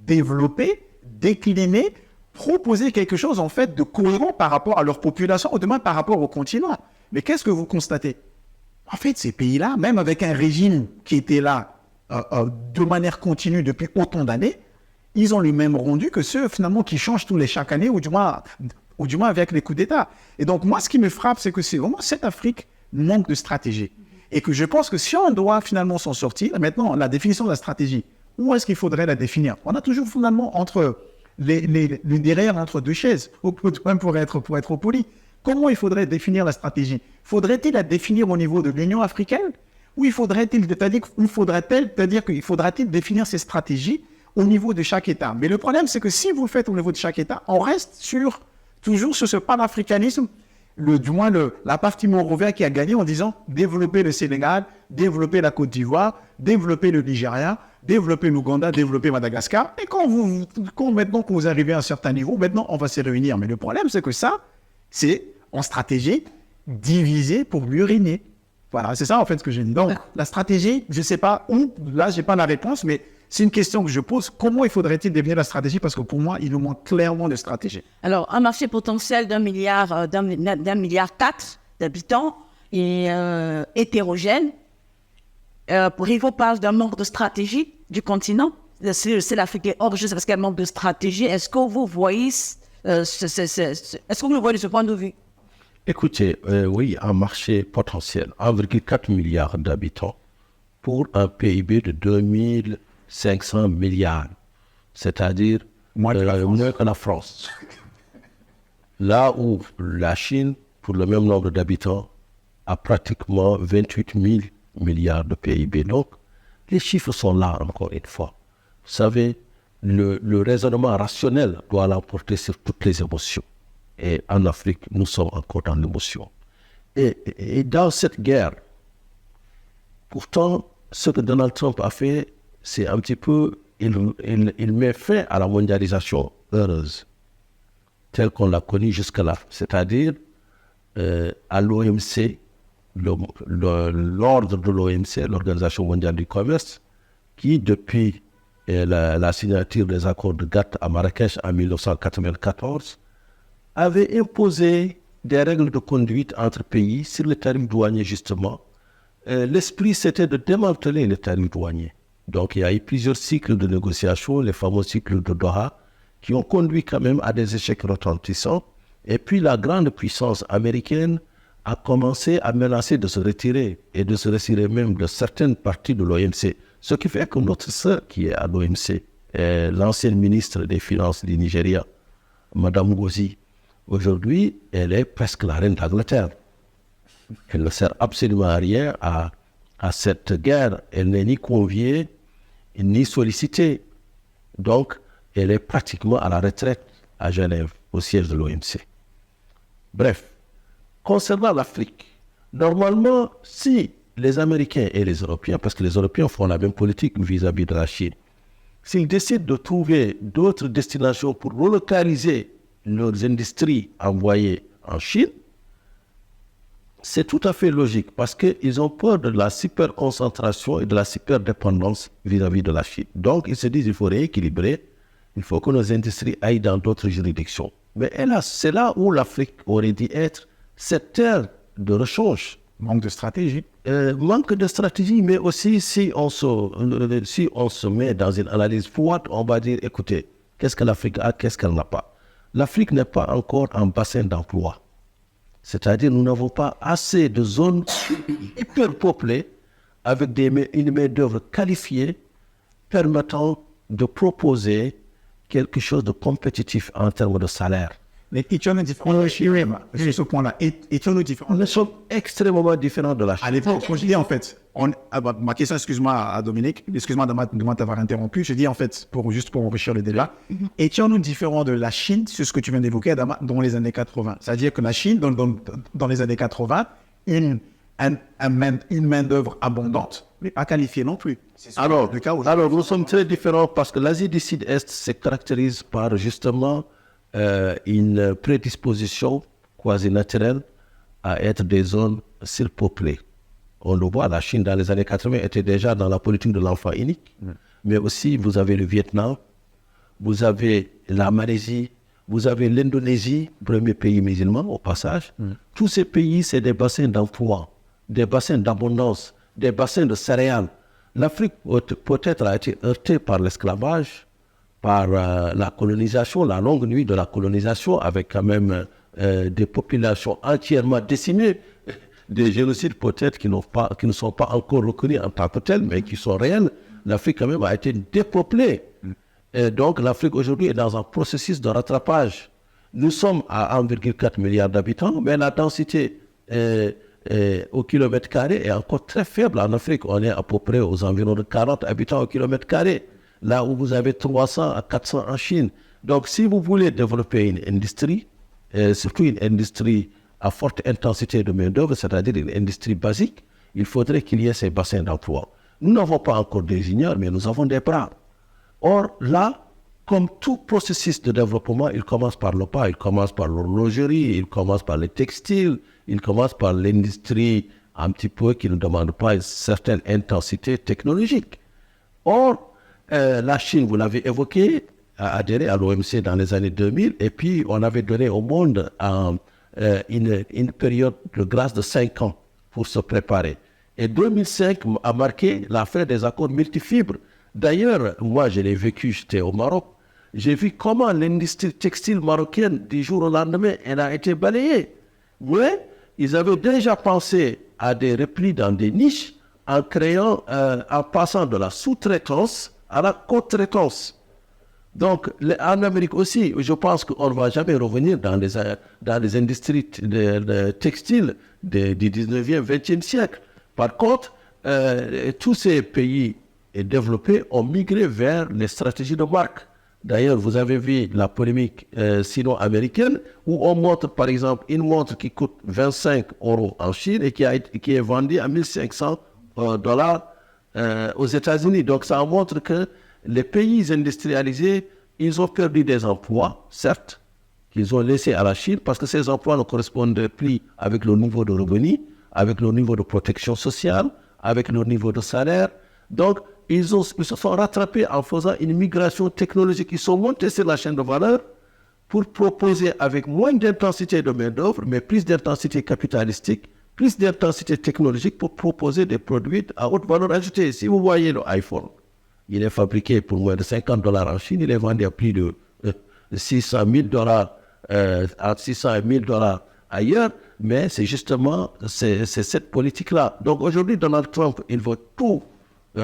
développer, décliner, proposer quelque chose, en fait, de cohérent par rapport à leur population, ou demain par rapport au continent. Mais qu'est-ce que vous constatez? En fait, ces pays-là, même avec un régime qui était là de manière continue depuis autant d'années, ils ont le même rendu que ceux, finalement, qui changent chaque année, ou du moins avec les coups d'État. Et donc, moi, ce qui me frappe, c'est que c'est vraiment cette Afrique manque de stratégie. Et que je pense que si on doit finalement s'en sortir, maintenant, la définition de la stratégie, où est-ce qu'il faudrait la définir? On a toujours finalement entre derrière entre deux chaises, même pour être poli. Comment il faudrait définir la stratégie? Faudrait-il la définir au niveau de l'Union africaine? Ou faudrait-il définir ces stratégies au niveau de chaque État? Mais le problème, c'est que si vous le faites au niveau de chaque État, on reste toujours sur ce panafricanisme, du moins la partie Monrovia qui a gagné en disant développer le Sénégal, développer la Côte d'Ivoire, développer le Nigeria, développer l'Ouganda, développer Madagascar. Et maintenant que vous arrivez à un certain niveau, maintenant on va se réunir. Mais le problème, c'est que ça, c'est en stratégie diviser pour mieux régner. Voilà, c'est ça en fait ce que j'ai dit. Donc la stratégie, je ne sais pas où, là je n'ai pas la réponse, mais c'est une question que je pose. Comment il faudrait-il définir la stratégie? Parce que pour moi, il nous manque clairement de stratégie. Alors, un marché potentiel d'un milliard 4 d'habitants et hétérogène. Rivo parle d'un manque de stratégie du continent. C'est l'Afrique est hors jeu, c'est parce qu'elle manque de stratégie. Est-ce que vous voyez, est-ce que vous le voyez de ce point de vue? Écoutez, oui, un marché potentiel, 1,4 milliard d'habitants pour un PIB de 2500 milliards, c'est-à-dire moins que la France. Là où la Chine, pour le même nombre d'habitants, a pratiquement 28 000 milliards de PIB. Donc, les chiffres sont là, encore une fois. Vous savez, le raisonnement rationnel doit l'emporter sur toutes les émotions. Et en Afrique, nous sommes encore dans l'émotion. Et dans cette guerre, pourtant, ce que Donald Trump a fait, c'est un petit peu, il met fin à la mondialisation heureuse, telle qu'on l'a connue jusque-là. C'est-à-dire, à l'OMC, l'ordre de l'OMC, l'Organisation mondiale du commerce, qui, depuis la signature des accords de GATT à Marrakech en 1994, avait imposé des règles de conduite entre pays sur les tarifs douaniers, justement. L'esprit, c'était de démanteler les tarifs douaniers. Donc, il y a eu plusieurs cycles de négociations, les fameux cycles de Doha, qui ont conduit quand même à des échecs retentissants. Et puis, la grande puissance américaine a commencé à menacer de se retirer, et de se retirer même de certaines parties de l'OMC. Ce qui fait que notre sœur, qui est à l'OMC, l'ancienne ministre des Finances du Nigeria, Madame Ngozi, aujourd'hui, elle est presque la reine d'Angleterre. Elle ne sert absolument à rien à cette guerre. Elle n'est ni conviée, ni sollicitée. Donc, elle est pratiquement à la retraite à Genève, au siège de l'OMC. Bref, concernant l'Afrique, normalement, si les Américains et les Européens, parce que les Européens font la même politique vis-à-vis de la Chine, s'ils décident de trouver d'autres destinations pour relocaliser leurs industries envoyées en Chine, c'est tout à fait logique parce qu'ils ont peur de la super-concentration et de la super-dépendance vis-à-vis de la Chine. Donc, ils se disent qu'il faut rééquilibrer, il faut que nos industries aillent dans d'autres juridictions. Mais hélas, c'est là où l'Afrique aurait dû être cette terre de rechange. Manque de stratégie. Manque de stratégie, mais aussi si on se met dans une analyse froide, on va dire, écoutez, qu'est-ce que l'Afrique a, qu'est-ce qu'elle n'a pas? L'Afrique n'est pas encore un bassin d'emploi. C'est-à-dire, nous n'avons pas assez de zones hyper peuplées avec une main-d'œuvre qualifiée permettant de proposer quelque chose de compétitif en termes de salaire. Mais étions-nous différents sur ce point-là? Étions-nous différents? Nous sommes extrêmement différents de la Chine. À l'époque, quand je dis en fait, ma question, excuse-moi à Dominique, excuse-moi de t'avoir interrompu, je dis en fait, juste pour enrichir le débat, étions-nous différents de la Chine sur ce que tu viens d'évoquer dans les années 80? C'est-à-dire que la Chine, dans les années 80, une main-d'œuvre abondante, mais pas qualifiée non plus. Alors, nous sommes très différents parce que l'Asie du Sud-Est se caractérise par justement une prédisposition quasi naturelle à être des zones surpeuplées. On le voit, la Chine dans les années 80 était déjà dans la politique de l'enfant unique, mais aussi vous avez le Vietnam, vous avez la Malaisie, vous avez l'Indonésie, premier pays musulman au passage. Tous ces pays, c'est des bassins d'emploi, des bassins d'abondance, des bassins de céréales. L'Afrique peut-être a été heurtée par l'esclavage, par la colonisation, la longue nuit de la colonisation, avec quand même des populations entièrement décimées, des génocides peut-être qui ne sont pas encore reconnus en tant que tels, mais qui sont réels. L'Afrique quand même a été dépeuplée. Et donc l'Afrique aujourd'hui est dans un processus de rattrapage. Nous sommes à 1,4 milliard d'habitants, mais la densité au kilomètre carré est encore très faible en Afrique. On est à peu près aux environs de 40 habitants au kilomètre carré, là où vous avez 300 à 400 en Chine. Donc si vous voulez développer une industrie, surtout une industrie à forte intensité de main-d'œuvre, c'est-à-dire une industrie basique, il faudrait qu'il y ait ces bassins d'emploi. Nous n'avons pas encore d'ingénieurs, mais nous avons des bras. Or, là, comme tout processus de développement, il commence par le pas, il commence par l'horlogerie, il commence par les textiles, il commence par l'industrie un petit peu qui ne demande pas une certaine intensité technologique. Or, la Chine, vous l'avez évoqué, a adhéré à l'OMC dans les années 2000, et puis on avait donné au monde une période de grâce de 5 ans pour se préparer. Et 2005 a marqué la fin des accords multifibres. D'ailleurs, moi je l'ai vécu, j'étais au Maroc, j'ai vu comment l'industrie textile marocaine, du jour au lendemain, elle a été balayée. Mais ils avaient déjà pensé à des replis dans des niches en passant de la sous-traitance à la co-traitance. Donc, en Amérique aussi, je pense qu'on ne va jamais revenir dans les industries textiles du 19e, 20e siècle. Par contre, tous ces pays développés ont migré vers les stratégies de marque. D'ailleurs, vous avez vu la polémique sino-américaine où on montre, par exemple, une montre qui coûte 25 € en Chine et qui est vendue à 1500 $ aux États-Unis. Donc, ça montre que les pays industrialisés, ils ont perdu des emplois, certes, qu'ils ont laissés à la Chine parce que ces emplois ne correspondent plus avec le niveau de revenus, avec le niveau de protection sociale, avec le niveau de salaire. Donc, ils se sont rattrapés en faisant une migration technologique. Ils sont montés sur la chaîne de valeur pour proposer avec moins d'intensité de main-d'œuvre, mais plus d'intensité capitalistique, plus d'intensité technologique pour proposer des produits à haute valeur ajoutée. Si vous voyez le iPhone, il est fabriqué pour moins de 50 $ en Chine, il est vendu à plus de 600 000 $, à 600 et 1000 $ ailleurs, mais c'est justement cette politique-là. Donc aujourd'hui, Donald Trump, il veut tout, il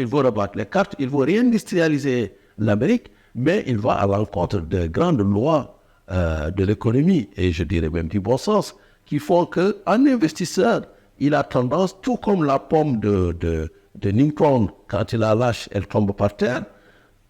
veut rebattre les cartes, il veut réindustrialiser l'Amérique, mais il va à l'encontre de grandes lois de l'économie, et je dirais même du bon sens, qui font qu'un investisseur, il a tendance, tout comme la pomme de Newton, quand il la lâche, elle tombe par terre,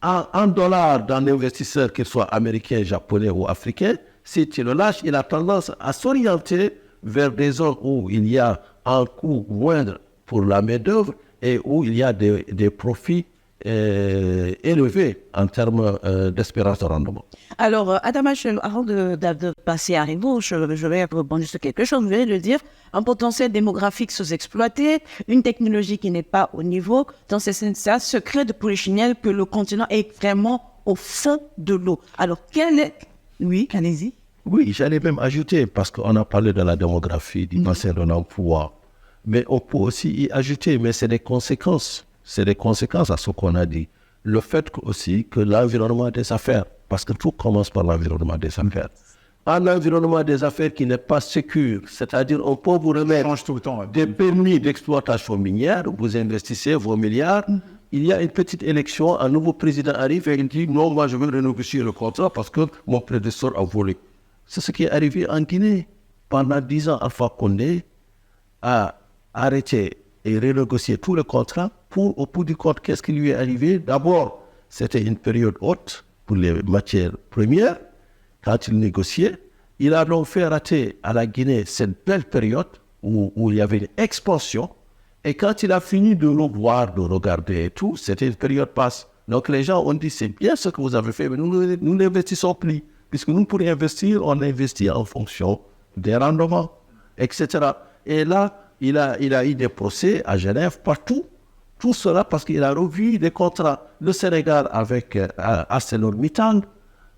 un dollar d'un investisseur, qu'il soit américain, japonais ou africain, si tu le lâches, il a tendance à s'orienter vers des zones où il y a un coût moindre pour la main-d'œuvre et où il y a des profits élevés en termes d'espérance de rendement. Alors, Adama, avant de passer à Rivo, je vais rebondir sur quelque chose. Je vais le dire, un potentiel démographique sous-exploité, une technologie qui n'est pas au niveau. Dans ce sens-là, secret de Polichinelle que le continent est vraiment au fond de l'eau. Alors, quel est... Oui, allez-y. Oui, j'allais même ajouter, parce qu'on a parlé de la démographie, du bassin de l'emploi, mais on peut aussi y ajouter, mais c'est des conséquences. C'est des conséquences à ce qu'on a dit. Le fait aussi que l'environnement des affaires, parce que tout commence par l'environnement des affaires. Un environnement des affaires qui n'est pas sécure, c'est-à-dire on peut vous remettre tout le temps, des permis d'exploitation minière, vous investissez vos milliards, il y a une petite élection, un nouveau président arrive et il dit non, moi je veux renégocier le contrat parce que mon prédécesseur a volé. C'est ce qui est arrivé en Guinée. Pendant 10 ans, Alpha Condé a arrêté et renégocié tous les contrats pour, au bout du compte, qu'est-ce qui lui est arrivé? D'abord, c'était une période haute pour les matières premières. Quand il négociait, il a donc fait rater à la Guinée cette belle période où il y avait une expansion. Et quand il a fini de le voir, de regarder et tout, c'était une période passe. Donc les gens ont dit, c'est bien ce que vous avez fait, mais nous n'investissons plus. Puisque nous, pour investir, on investit en fonction des rendements, etc. Et là, il a eu des procès à Genève, partout. Tout cela parce qu'il a revu des contrats. Le Sénégal avec ArcelorMittal,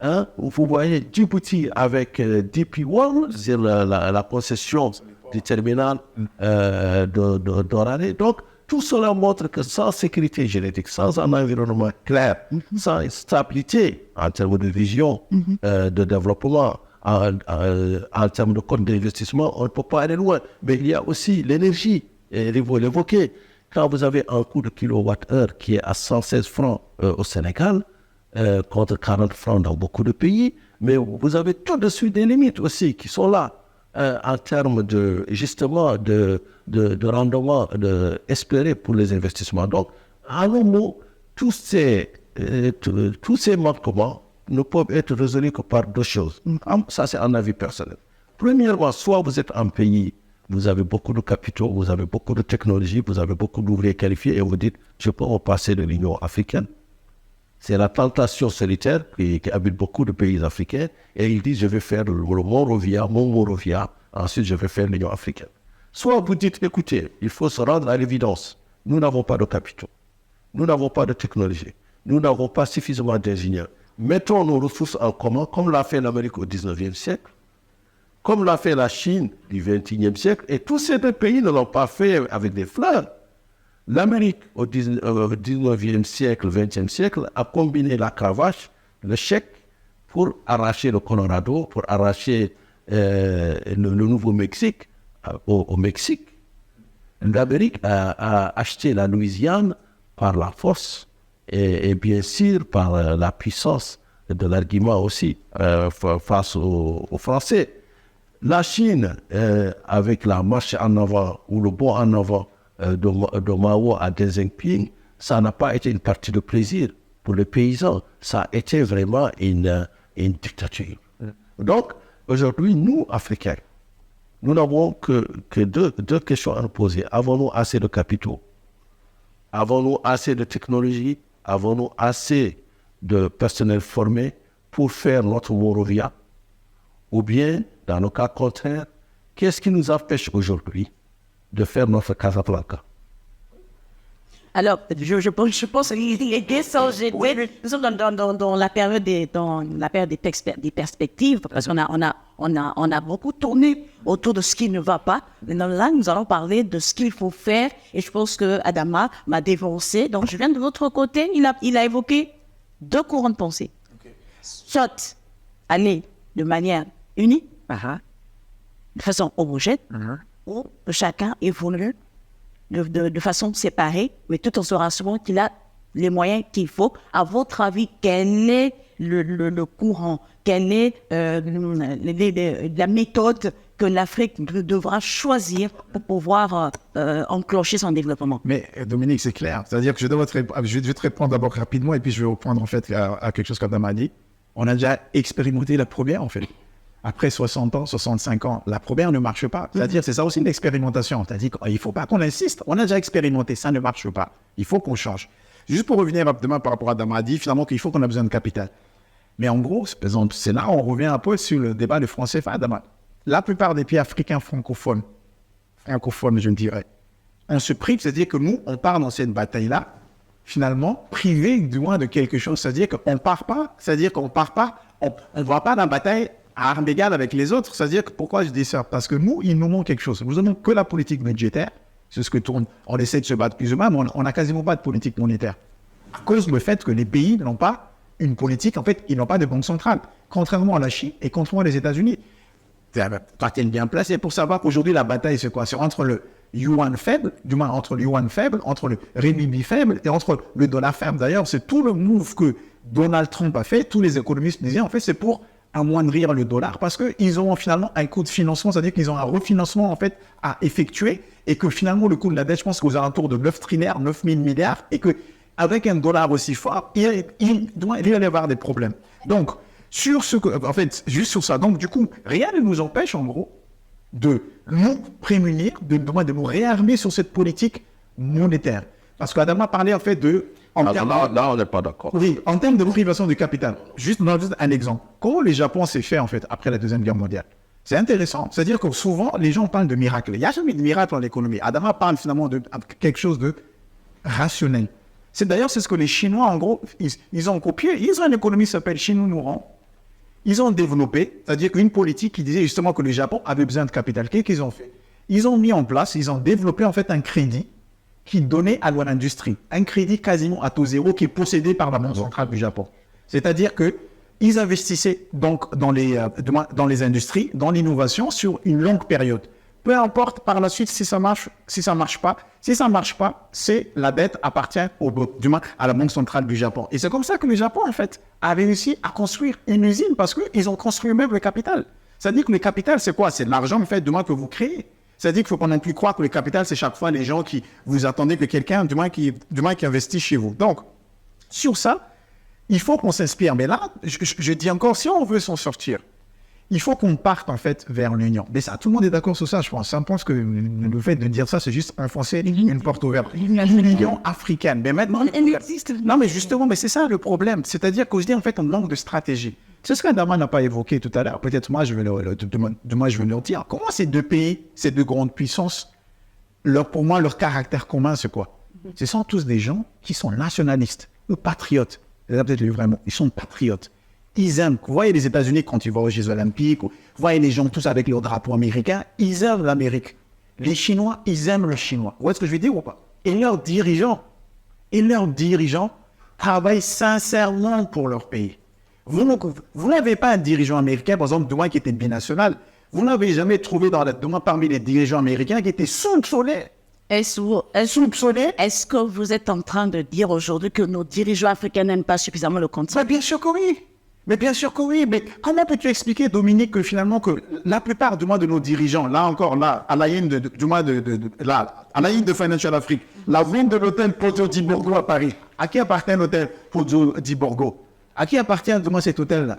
hein, vous voyez Djibouti avec DP World, c'est-à-dire la concession du terminal d'Orané. Donc, tout cela montre que sans sécurité génétique, sans un environnement clair, sans une stabilité en termes de vision, de développement, en termes de compte d'investissement, on ne peut pas aller loin. Mais il y a aussi l'énergie, et vous l'évoquez. Quand vous avez un coût de kilowattheure qui est à 116 francs au Sénégal, contre 40 francs dans beaucoup de pays, mais vous avez tout de suite des limites aussi qui sont là. En termes de, justement, de rendement espéré pour les investissements. Donc, en un mot, tous ces manquements ne peuvent être résolus que par deux choses. Ça, c'est un avis personnel. Premièrement, soit vous êtes un pays, vous avez beaucoup de capitaux, vous avez beaucoup de technologies, vous avez beaucoup d'ouvriers qualifiés et vous dites, je peux me passer de l'Union africaine. C'est la tentation solitaire qui habite beaucoup de pays africains. Et ils disent, je vais faire mon Monrovia, ensuite je vais faire l'Union africaine. Soit vous dites, écoutez, il faut se rendre à l'évidence. Nous n'avons pas de capitaux. Nous n'avons pas de technologie. Nous n'avons pas suffisamment d'ingénieurs. Mettons nos ressources en commun, comme l'a fait l'Amérique au 19e siècle, comme l'a fait la Chine du 21e siècle. Et tous ces deux pays ne l'ont pas fait avec des fleurs. L'Amérique, au 19e siècle, 20e siècle, a combiné la cravache, le chèque, pour arracher le Colorado, pour arracher le Nouveau-Mexique au Mexique. L'Amérique a acheté la Louisiane par la force et bien sûr par la puissance de l'argument aussi face aux Français. La Chine, avec la marche en avant ou le bond en avant de Mao à Deng Xiaoping, ça n'a pas été une partie de plaisir pour les paysans. Ça a été vraiment une dictature. Donc, aujourd'hui, nous, Africains, nous n'avons que deux questions à nous poser. Avons-nous assez de capitaux? Avons-nous assez de technologie? Avons-nous assez de personnel formé pour faire notre Monrovia? Ou bien, dans le cas contraire, qu'est-ce qui nous empêche aujourd'hui de faire notre Casablanca? Alors, je pense qu'il est essentiel. Nous sommes dans la période des perspectives, parce qu'on a beaucoup tourné autour de ce qui ne va pas. Maintenant, là, nous allons parler de ce qu'il faut faire. Et je pense que Adama m'a dévancé. Donc, je viens de l'autre côté. Il a évoqué deux courants de pensée. Soit aller de manière unie, de façon homogène, ou chacun évolue de façon séparée, mais tout en se rassurant qu'il a les moyens qu'il faut. À votre avis, quel est le courant? Quelle est la méthode que l'Afrique devra choisir pour pouvoir enclencher son développement? Mais Dominique, c'est clair. C'est-à-dire que je vais te répondre d'abord rapidement et puis je vais reprendre en fait à quelque chose qu'Adama a dit. On a déjà expérimenté la première en fait. après 60 ans, 65 ans, la première ne marche pas. C'est-à-dire, c'est ça aussi l'expérimentation. C'est-à-dire qu'il ne faut pas qu'on insiste. On a déjà expérimenté, ça ne marche pas. Il faut qu'on change. Juste pour revenir rapidement par rapport à Damadi, finalement, qu'il faut qu'on a besoin de capital. Mais en gros, c'est là on revient un peu sur le débat de français CFA. La plupart des pays africains francophones, je dirais, on se prive, c'est-à-dire que nous, on part dans cette bataille-là, finalement, privé du moins de quelque chose. C'est-à-dire qu'on ne part pas, on ne va pas dans la bataille à armes égales avec les autres. C'est-à-dire que pourquoi je dis ça? Parce que nous, il nous manque quelque chose. Nous n'avons que la politique budgétaire. C'est ce que tourne. On essaie de se battre plus ou moins, mais on n'a quasiment pas de politique monétaire. À cause du fait que les pays n'ont pas une politique, en fait, ils n'ont pas de banque centrale. Contrairement à la Chine et contrairement aux États-Unis. Toi, tu es bien placé pour savoir qu'aujourd'hui, la bataille, c'est quoi? C'est entre le yuan faible, du moins entre le yuan faible, entre le renminbi faible et entre le dollar faible. D'ailleurs, c'est tout le move que Donald Trump a fait. Tous les économistes disaient, en fait, c'est pour amoindrir le dollar parce qu'ils ont finalement un coût de financement, c'est-à-dire qu'ils ont un refinancement, en fait, à effectuer et que finalement, le coût de la dette, je pense qu'aux alentours de 9 trilliards, 9 000 milliards et que avec un dollar aussi fort, il va y avoir des problèmes. Donc, juste sur ça, donc du coup, rien ne nous empêche, en gros, de nous prémunir, de nous réarmer sur cette politique monétaire. Parce qu'Adama parlait en fait de... Là, on n'est pas d'accord. Oui, en termes de privation du capital. Juste un exemple. Comment le Japon s'est fait, en fait, après la Deuxième Guerre mondiale? C'est intéressant. C'est-à-dire que souvent, les gens parlent de miracle. Il n'y a jamais de miracle dans l'économie. Adama parle finalement de quelque chose de rationnel. C'est ce que les Chinois, en gros, ils ont copié. Ils ont une économie qui s'appelle Chine-Nouran. Ils ont développé, c'est-à-dire une politique qui disait justement que le Japon avait besoin de capital. Qu'est-ce qu'ils ont fait? Ils ont mis en place, ils ont développé en fait un crédit qui donnait à l'industrie. Un crédit quasiment à taux zéro qui est possédé par la Banque centrale du Japon. C'est-à-dire qu'ils investissaient donc dans les industries, dans l'innovation sur une longue période. Peu importe par la suite si ça marche pas. Si ça marche pas, c'est la dette appartient à la Banque centrale du Japon. Et c'est comme ça que le Japon, en fait, a réussi à construire une usine parce qu'ils ont construit eux-mêmes le capital. C'est-à-dire que le capital, c'est quoi? C'est de l'argent, en fait, que vous créez. C'est-à-dire qu'il faut qu'on plus croire que le capital, c'est chaque fois les gens qui vous attendez que quelqu'un, qui investit chez vous. Donc, sur ça, il faut qu'on s'inspire. Mais là, je dis encore, si on veut s'en sortir, il faut qu'on parte, en fait, vers l'Union. Mais ça, tout le monde est d'accord sur ça, je pense. Ça me pense que le fait de dire ça, c'est juste enfoncer une porte ouverte. L'Union africaine. Mais maintenant... Elle existe. Non, mais justement, mais c'est ça le problème. C'est-à-dire que je dis, en fait, on manque de stratégie. C'est ce qu'Adama n'a pas évoqué tout à l'heure. Peut-être moi, je vais leur dire. Comment ces deux pays, ces deux grandes puissances, pour moi, leur caractère commun, c'est quoi? Ce sont tous des gens qui sont nationalistes, patriotes. C'est peut-être le vrai mot. Ils sont patriotes. Ils aiment. Vous voyez les États-Unis quand ils vont aux Jeux Olympiques, vous voyez les gens tous avec leur drapeau américain, ils aiment l'Amérique. Les Chinois, ils aiment le Chinois. Vous voyez ce que je veux dire ou pas? Et leurs dirigeants travaillent sincèrement pour leur pays. Vous n'avez pas un dirigeant américain, par exemple, qui était binational. Vous n'avez jamais trouvé parmi les dirigeants américains qui étaient soupçonnés. Est-ce que vous êtes en train de dire aujourd'hui que nos dirigeants africains n'aiment pas suffisamment le continent? Bien sûr que oui. Mais comment peux-tu expliquer, Dominique, que finalement, que la plupart de nos dirigeants, là encore, à la ligne à la ligne de Financial Afrique, la vente de l'hôtel Pozzo di Borgo à Paris, à qui appartient l'hôtel Pozzo di Borgo? À qui appartient, cet hôtel-là?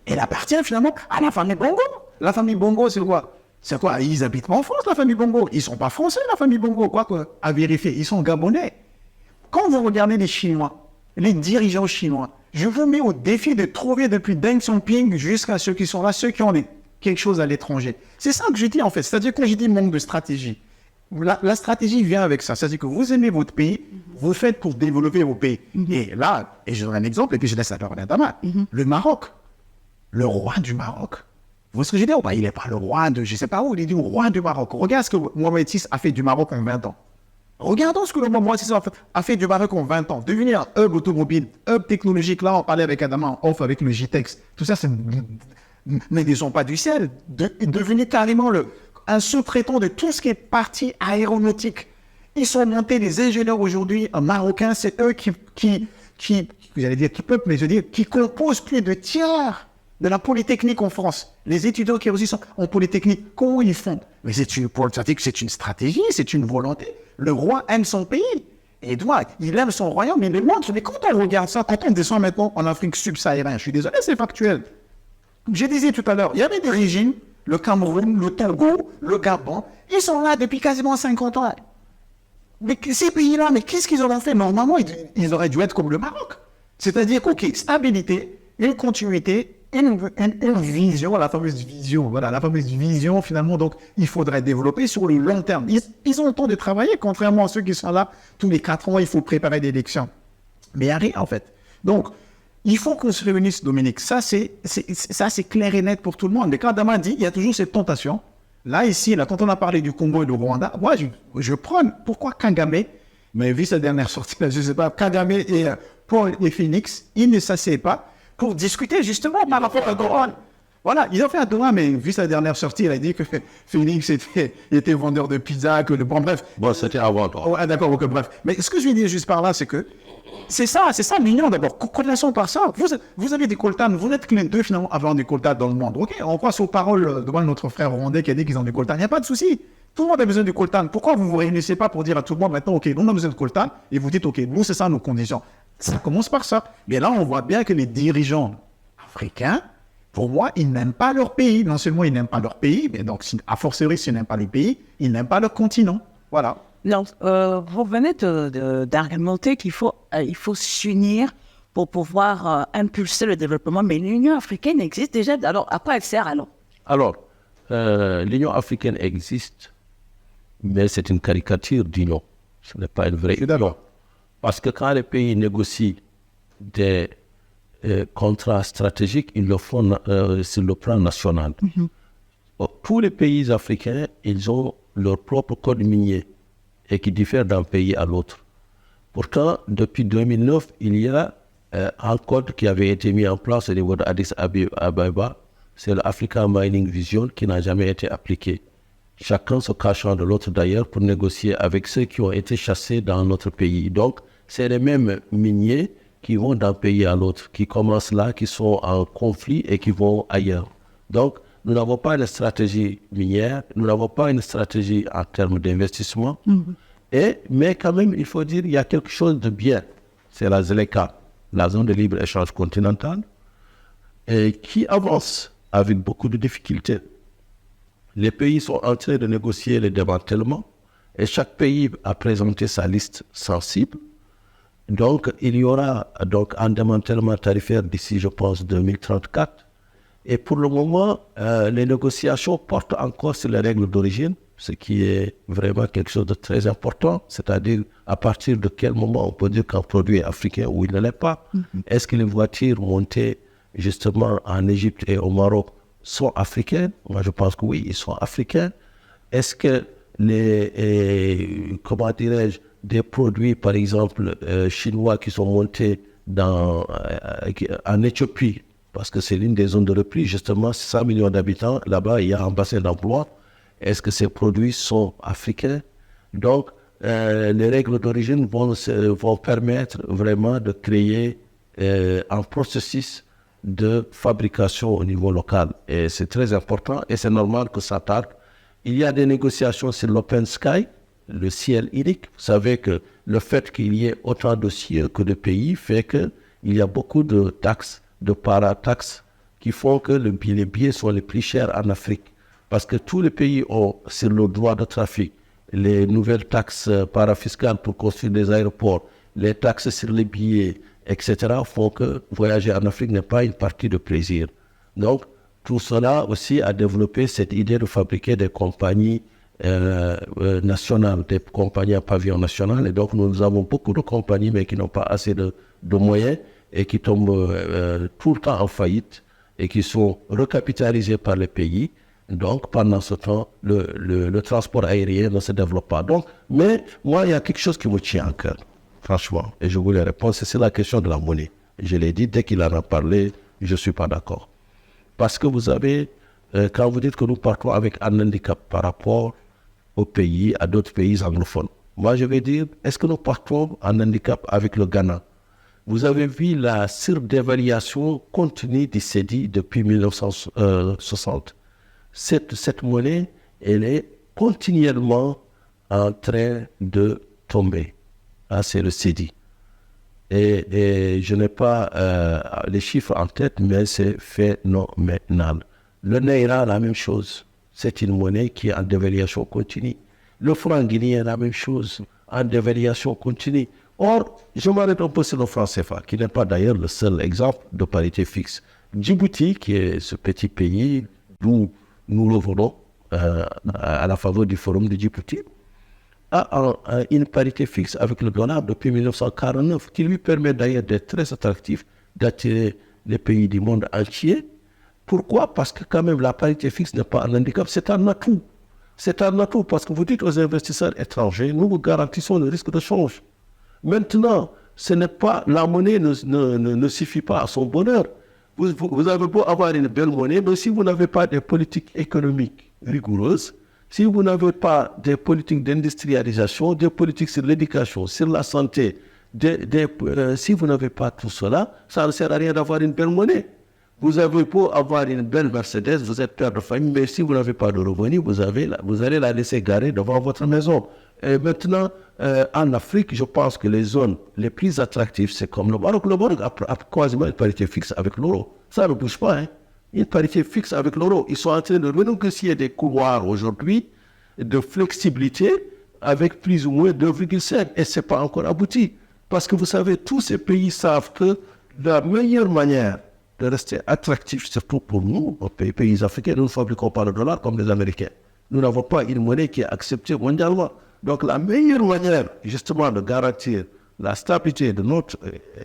Elle appartient finalement à la famille Bongo. La famille Bongo, c'est quoi? Ils habitent pas en France, la famille Bongo. Ils sont pas français, la famille Bongo. Quoi, à vérifier. Ils sont gabonais. Quand vous regardez les Chinois, les dirigeants chinois, je vous mets au défi de trouver depuis Deng Xiaoping jusqu'à ceux qui sont là, ceux qui ont quelque chose à l'étranger. C'est ça que je dis en fait. C'est-à-dire que je dis manque de stratégie. La stratégie vient avec ça. C'est-à-dire que vous aimez votre pays, vous faites pour développer vos pays. Et là, je donne un exemple, et puis je laisse la parole à Adama. Le Maroc, le roi du Maroc. Vous voyez ce que je dis? Il n'est pas le roi de je ne sais pas où, il est le roi du Maroc. Regarde ce que Mohamed VI a fait du Maroc en 20 ans. Regardons ce que le Mohamed VI a fait du Maroc en 20 ans. Devenir un hub automobile, hub technologique. Là, on parlait avec Adama en off, avec le JTEX. Tout ça, ne descend pas du ciel. Devenir carrément un sous-traitant de tout ce qui est partie aéronautique. Ils sont montés, les ingénieurs aujourd'hui marocains, c'est eux qui composent plus de tiers de la Polytechnique en France. Les étudiants qui aussi sont en Polytechnique, comment ils font? Mais c'est une stratégie, c'est une volonté. Le roi aime son pays. Et il aime son royaume, il le montre. Mais quand on regarde ça, quand on descend maintenant en Afrique subsaharienne, je suis désolé, c'est factuel. je disais tout à l'heure, il y avait des régimes, le Cameroun, le Togo, le Gabon, ils sont là depuis quasiment 50 ans. Mais ces pays-là, mais qu'est-ce qu'ils auraient fait? Normalement, ils auraient dû être comme le Maroc. C'est-à-dire, OK, stabilité, une continuité, une vision, la fameuse vision. Voilà, la fameuse vision, finalement, donc, il faudrait développer sur le long terme. Ils ont le temps de travailler, contrairement à ceux qui sont là, tous les 4 ans, il faut préparer des élections. Mais il n'y a rien, en fait. Donc, il faut qu'on se réunisse, Dominique. Ça, c'est clair et net pour tout le monde. Mais quand Adama dit, il y a toujours cette tentation. Là, ici, là, quand on a parlé du Congo et du Rwanda, moi, je prends, pourquoi Kagame, mais vu sa dernière sortie, là, je ne sais pas, Kagame et Paul et Phoenix, ils ne s'asseyent pas pour discuter justement par rapport à Doha. Voilà, ils ont fait un Doha, mais vu sa dernière sortie, il a dit que Phoenix était vendeur de pizza, que bon, bref. Bon, c'était avant toi. Oh, d'accord, ok, bref. Mais ce que je veux dire juste par là, c'est que c'est ça l'union d'abord. Connaissons par ça. Vous avez des coltanes, vous êtes que les deux finalement avant des coltanes dans le monde. Ok, on croit aux paroles de notre frère rwandais qui a dit qu'ils ont des coltanes. Il n'y a pas de souci. Tout le monde a besoin de coltanes. Pourquoi vous ne vous réunissez pas pour dire à tout le monde maintenant, ok, nous on a besoin de coltanes et vous dites, ok, nous c'est ça nos conditions. Ça commence par ça. Mais là, on voit bien que les dirigeants africains, pour moi, ils n'aiment pas leur pays. Non seulement ils n'aiment pas leur pays, mais donc, a fortiori, s'ils n'aiment pas les pays, ils n'aiment pas leur continent. Voilà. Non, vous venez d'argumenter qu'il faut s'unir pour pouvoir impulser le développement, mais l'Union africaine existe déjà. Alors, à quoi elle sert alors? Alors, l'Union africaine existe, mais c'est une caricature d'union. Ce n'est pas une vraie union. Parce que quand les pays négocient des contrats stratégiques, ils le font sur le plan national. Tous les pays africains, ils ont leur propre code minier et qui diffère d'un pays à l'autre. Pourtant, depuis 2009, il y a un code qui avait été mis en place au niveau d'Addis Abeba. C'est l'Africa Mining Vision qui n'a jamais été appliqué. Chacun se cachant de l'autre d'ailleurs pour négocier avec ceux qui ont été chassés dans notre pays. Donc, c'est les mêmes miniers qui vont d'un pays à l'autre, qui commencent là, qui sont en conflit et qui vont ailleurs. Donc, nous n'avons pas une stratégie minière, nous n'avons pas une stratégie en termes d'investissement. Mais quand même, il faut dire qu'il y a quelque chose de bien. C'est la ZLECA, la zone de libre-échange continentale, et qui avance avec beaucoup de difficultés. Les pays sont en train de négocier le démantèlement et chaque pays a présenté sa liste sensible. Donc, il y aura donc un démantèlement tarifaire d'ici, je pense, 2034. Et pour le moment, les négociations portent encore sur les règles d'origine, ce qui est vraiment quelque chose de très important, c'est-à-dire à partir de quel moment on peut dire qu'un produit est africain ou il ne l'est pas. Est-ce que les voitures montées justement en Égypte et au Maroc sont africaines? Moi, je pense que oui, ils sont africains. Est-ce que comment dirais-je, des produits, par exemple, chinois qui sont montés en Éthiopie, parce que c'est l'une des zones de repli, justement, 100 millions d'habitants, là-bas, il y a un bassin d'emploi. Est-ce que ces produits sont africains? Donc, les règles d'origine vont permettre vraiment de créer un processus de fabrication au niveau local. Et c'est très important et c'est normal que ça tarde. Il y a des négociations sur l'Open Sky, le ciel unique. Vous savez que le fait qu'il y ait autant de cieux que de pays fait qu'il y a beaucoup de taxes, de parataxes qui font que les billets sont les plus chers en Afrique. Parce que tous les pays ont sur le droit de trafic les nouvelles taxes parafiscales pour construire des aéroports, les taxes sur les billets, etc. font que voyager en Afrique n'est pas une partie de plaisir. Donc, tout cela aussi a développé cette idée de fabriquer des compagnies nationales, des compagnies à pavillon national. Et donc, nous avons beaucoup de compagnies, mais qui n'ont pas assez de moyens et qui tombent tout le temps en faillite et qui sont recapitalisées par les pays. Donc, pendant ce temps, le transport aérien ne se développe pas. Donc, mais moi, il y a quelque chose qui me tient à cœur, franchement, et je voulais répondre, c'est la question de la monnaie. Je l'ai dit, dès qu'il en a parlé, je ne suis pas d'accord. Parce que vous avez, quand vous dites que nous partons avec un handicap par rapport aux pays, à d'autres pays anglophones, moi je vais dire, est-ce que nous partons en handicap avec le Ghana? Vous avez vu la surdévaluation continue du cedi depuis 1960. Cette monnaie, elle est continuellement en train de tomber. Ah, c'est le cedi. et je n'ai pas les chiffres en tête, mais c'est phénoménal. Le Naira, la même chose. C'est une monnaie qui est en dévaluation continue. Le franc guinéen, la même chose, en dévaluation continue. Or, je m'arrête un peu sur le franc CFA, qui n'est pas d'ailleurs le seul exemple de parité fixe. Djibouti, qui est ce petit pays d'où nous revenons à la faveur du forum de Djibouti, a une parité fixe avec le dollar depuis 1949, qui lui permet d'ailleurs d'être très attractif, d'attirer les pays du monde entier. Pourquoi? Parce que quand même la parité fixe n'est pas un handicap, c'est un atout. C'est un atout parce que vous dites aux investisseurs étrangers, nous vous garantissons le risque de change. Maintenant, ce n'est pas, la monnaie ne suffit pas à son bonheur. Vous avez beau avoir une belle monnaie, mais si vous n'avez pas des politiques économiques rigoureuses, si vous n'avez pas des politiques d'industrialisation, des politiques sur l'éducation, sur la santé, si vous n'avez pas tout cela, ça ne sert à rien d'avoir une belle monnaie. Vous avez beau avoir une belle Mercedes, vous êtes père de famille, mais si vous n'avez pas de revenus, vous allez la laisser garer devant votre maison. Et maintenant, en Afrique, je pense que les zones les plus attractives, c'est comme le Maroc. Le Maroc a quasiment une parité fixe avec l'euro. Ça ne bouge pas, hein. Une parité fixe avec l'euro. Ils sont en train de renégocier des couloirs aujourd'hui de flexibilité avec plus ou moins 2,5. Et ce n'est pas encore abouti. Parce que vous savez, tous ces pays savent que la meilleure manière de rester attractif, surtout pour nous, pays africains, nous ne fabriquons pas le dollar comme les Américains. Nous n'avons pas une monnaie qui est acceptée mondialement. Donc la meilleure manière, justement, de garantir la stabilité de notre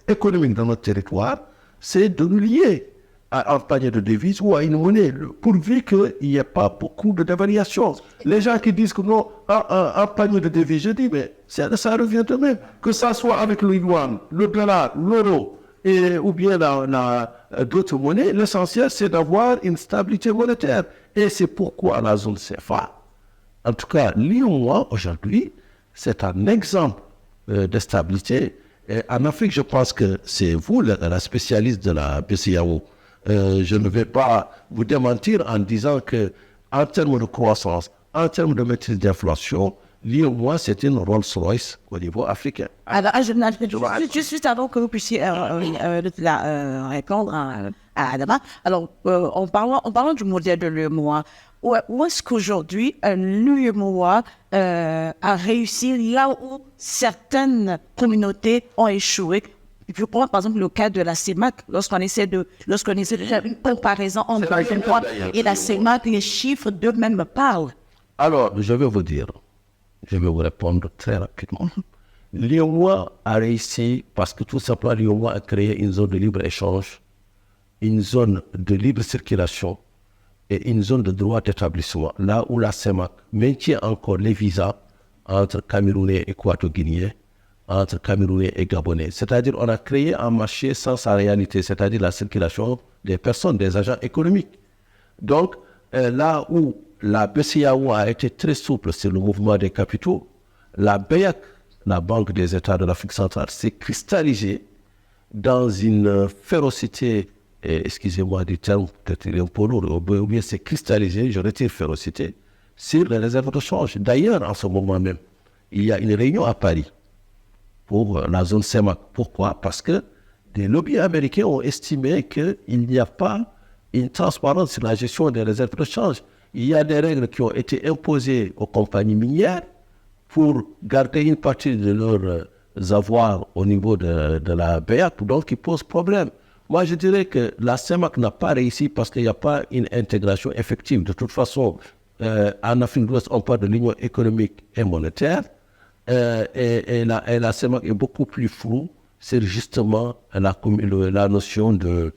économique dans notre territoire, c'est de nous lier à un panier de devises ou à une monnaie, pourvu qu'il n'y ait pas beaucoup de dévaluation. Les gens qui disent que non, un panier de devises, je dis, mais ça revient de même. Que ça soit avec le yuan, le dollar, l'euro, ou bien d'autres monnaies, l'essentiel, c'est d'avoir une stabilité monétaire. Et c'est pourquoi la zone CFA, en tout cas, l'UEMOA, aujourd'hui, c'est un exemple de stabilité. Et en Afrique, je pense que c'est vous, la spécialiste de la BCEAO. Je ne vais pas vous démentir en disant que, en termes de croissance, en termes de maîtrise d'inflation, l'UEMOA, c'est une Rolls-Royce au niveau africain. Alors, juste avant que vous puissiez répondre à Adama, alors, en parlant du modèle de l'UEMOA, où est-ce qu'aujourd'hui l'UEMOA a réussi là où certaines communautés ont échoué? Je prends par exemple le cas de la CEMAC, lorsqu'on essaie de faire une comparaison entre l'UEMOA et la CEMAC, les chiffres d'eux-mêmes parlent. Alors, je vais vous répondre très rapidement. L'UEMOA a réussi parce que tout simplement l'UEMOA a créé une zone de libre-échange, une zone de libre circulation et une zone de droit d'établissement, là où la CEMAC maintient encore les visas entre Camerounais et Équato-Guinéens, entre Camerounais et Gabonais. C'est-à-dire on a créé un marché sans sa réalité, c'est-à-dire la circulation des personnes, des agents économiques. Donc, là où la BCEAO a été très souple sur le mouvement des capitaux, la BEAC, la Banque des États de l'Afrique centrale, s'est cristallisée dans une férocité, excusez-moi du terme, peut-être il est un peu lourd, ou bien c'est cristallisé, je retire férocité, sur les réserves de change. D'ailleurs, en ce moment même, il y a une réunion à Paris pour la zone CEMAC. Pourquoi? Parce que des lobbies américains ont estimé qu'il n'y a pas une transparence sur la gestion des réserves de change. Il y a des règles qui ont été imposées aux compagnies minières pour garder une partie de leurs avoirs au niveau de la BEAC, donc qui pose problème. Moi, je dirais que la CEMAC n'a pas réussi parce qu'il n'y a pas une intégration effective. De toute façon, en Afrique de l'Ouest, on parle de l'union économique et monétaire, et la CEMAC est beaucoup plus floue sur justement la notion de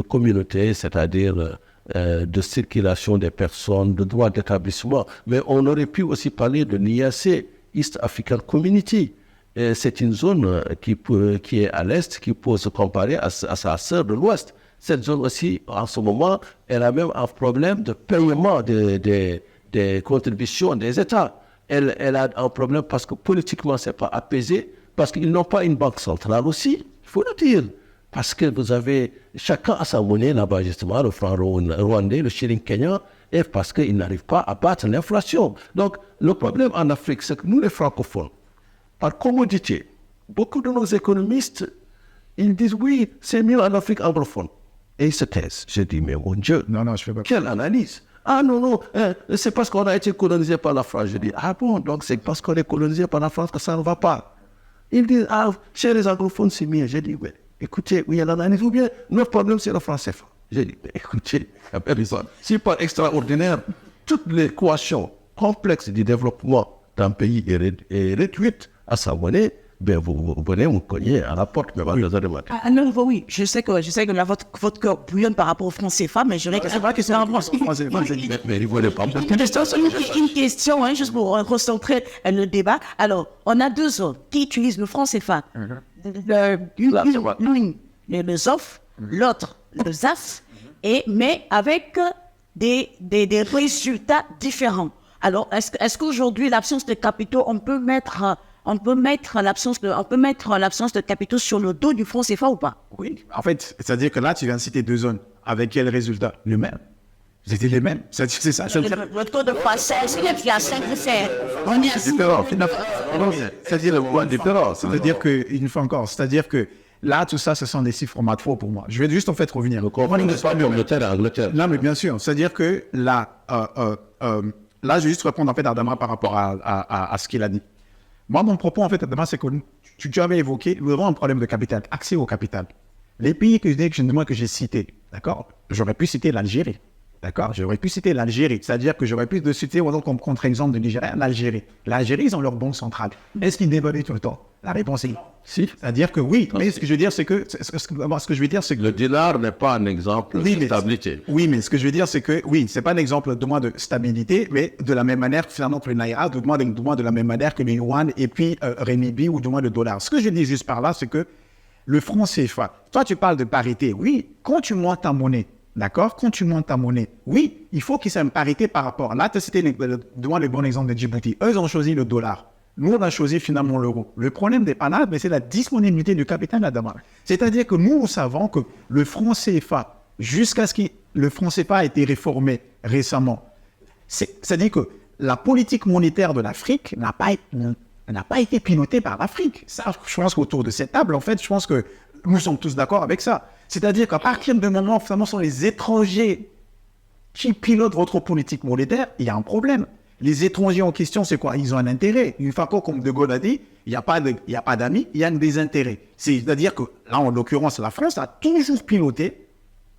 communauté, c'est-à-dire de circulation des personnes, de droit d'établissement. Mais on aurait pu aussi parler de l'IAC, East African Community. C'est une zone qui est à l'Est, qui peut se comparer à sa sœur de l'Ouest. Cette zone aussi, en ce moment, elle a même un problème de paiement des contributions des États. Elle a un problème parce que politiquement, ce n'est pas apaisé, parce qu'ils n'ont pas une banque centrale aussi, il faut le dire. Parce que vous avez, chacun a sa monnaie là-bas, justement, le franc rwandais, le shilling kenyan, et parce qu'ils n'arrivent pas à battre l'inflation. Donc, le problème en Afrique, c'est que nous, les francophones, par commodité, beaucoup de nos économistes Ils disent oui, c'est mieux en Afrique anglophone. Et ils se taisent. J'ai dit, mais mon Dieu, Non, je fais pas. quelle analyse? Ah non, c'est parce qu'on a été colonisé par la France. Je dis, ah bon, donc c'est parce qu'on est colonisé par la France que ça ne va pas. Ils disent, ah, chez les anglophones, c'est mieux. J'ai dit, ouais, écoutez, oui, il y a l'analyse, ou bien notre problème, c'est le franc CFA. J'ai dit, mais écoutez, c'est pas extraordinaire. Toutes les équations complexes du développement d'un pays est réduite à sa monnaie. Ben, vous venez me cogner à la porte, mais vous allez matin. Ah non, oui, je sais que là, votre cœur bouillonne par rapport au franc CFA, mais je dirais que C'est vrai que c'est un bon Mais il ne voulait pas. Une question, hein, juste pour recentrer le débat. Alors, on a deux zones qui utilisent le franc CFA. L'une, le ZOF, l'autre, le ZAF, mais avec des résultats différents. Alors, est-ce qu'aujourd'hui, l'absence de capitaux, on peut mettre l'absence de capitaux sur le dos du franc CFA ou pas? Oui, en fait, c'est-à-dire que là, tu viens de citer deux zones. Avec quel résultat? Le même. C'était les mêmes. C'est ça. Le taux de croissance, il y a 5%. On est à 6%. Différent. C'est-à-dire le point différent. C'est-à-dire que, une fois encore, c'est-à-dire que là, tout ça, ce sont des chiffres macro pour moi. Je vais juste en fait revenir. Le comprendre n'est pas Angleterre. Non, mais bien sûr. C'est-à-dire que là, là, je vais juste répondre en fait à Adama par rapport à ce qu'il a dit. Moi, mon propos, en fait, Adama, c'est que tu avais évoqué, nous avons un problème de capital, accès au capital. Les pays que j'ai cités, d'accord? J'aurais pu citer l'Algérie, d'accord? J'aurais pu citer l'Algérie, c'est-à-dire que j'aurais pu citer, comme contre-exemple de Nigeria, l'Algérie. L'Algérie, ils ont leur banque centrale. Est-ce qu'ils dévaluent tout le temps? La réponse est non. Si. C'est-à-dire que oui, mais ce que je veux dire, c'est que, ce que je veux dire, c'est que Le dinar n'est pas un exemple de stabilité. oui, mais ce que je veux dire, c'est que, oui, c'est pas un exemple de moins de stabilité, mais de la même manière, finalement, que le Naira, de moins de la même manière que le Yuan, et puis Renminbi, ou du moins le dollar. Ce que je dis juste par là, c'est que le franc CFA, toi, tu parles de parité. Oui, quand tu montes ta monnaie, d'accord? Quand tu montes ta monnaie, oui, il faut qu'il y ait une parité par rapport. Là, c'était le bon exemple de Djibouti. Eux, ils ont choisi le dollar. Nous, on a choisi finalement l'euro. Le problème des panades, mais c'est la disponibilité du capital là-dedans. C'est-à-dire que nous savons que le franc CFA, jusqu'à ce que le franc CFA a été réformé récemment, c'est-à-dire que la politique monétaire de l'Afrique n'a pas été pilotée par l'Afrique. Ça, je pense qu'autour de cette table, en fait, je pense que nous sommes tous d'accord avec ça. C'est-à-dire qu'à partir du moment où finalement ce sont les étrangers qui pilotent votre politique monétaire, il y a un problème. Les étrangers en question, c'est quoi? Ils ont un intérêt. Une fois comme De Gaulle a dit, il n'y a pas d'amis, il y a des intérêts. C'est-à-dire que là, en l'occurrence, la France a toujours piloté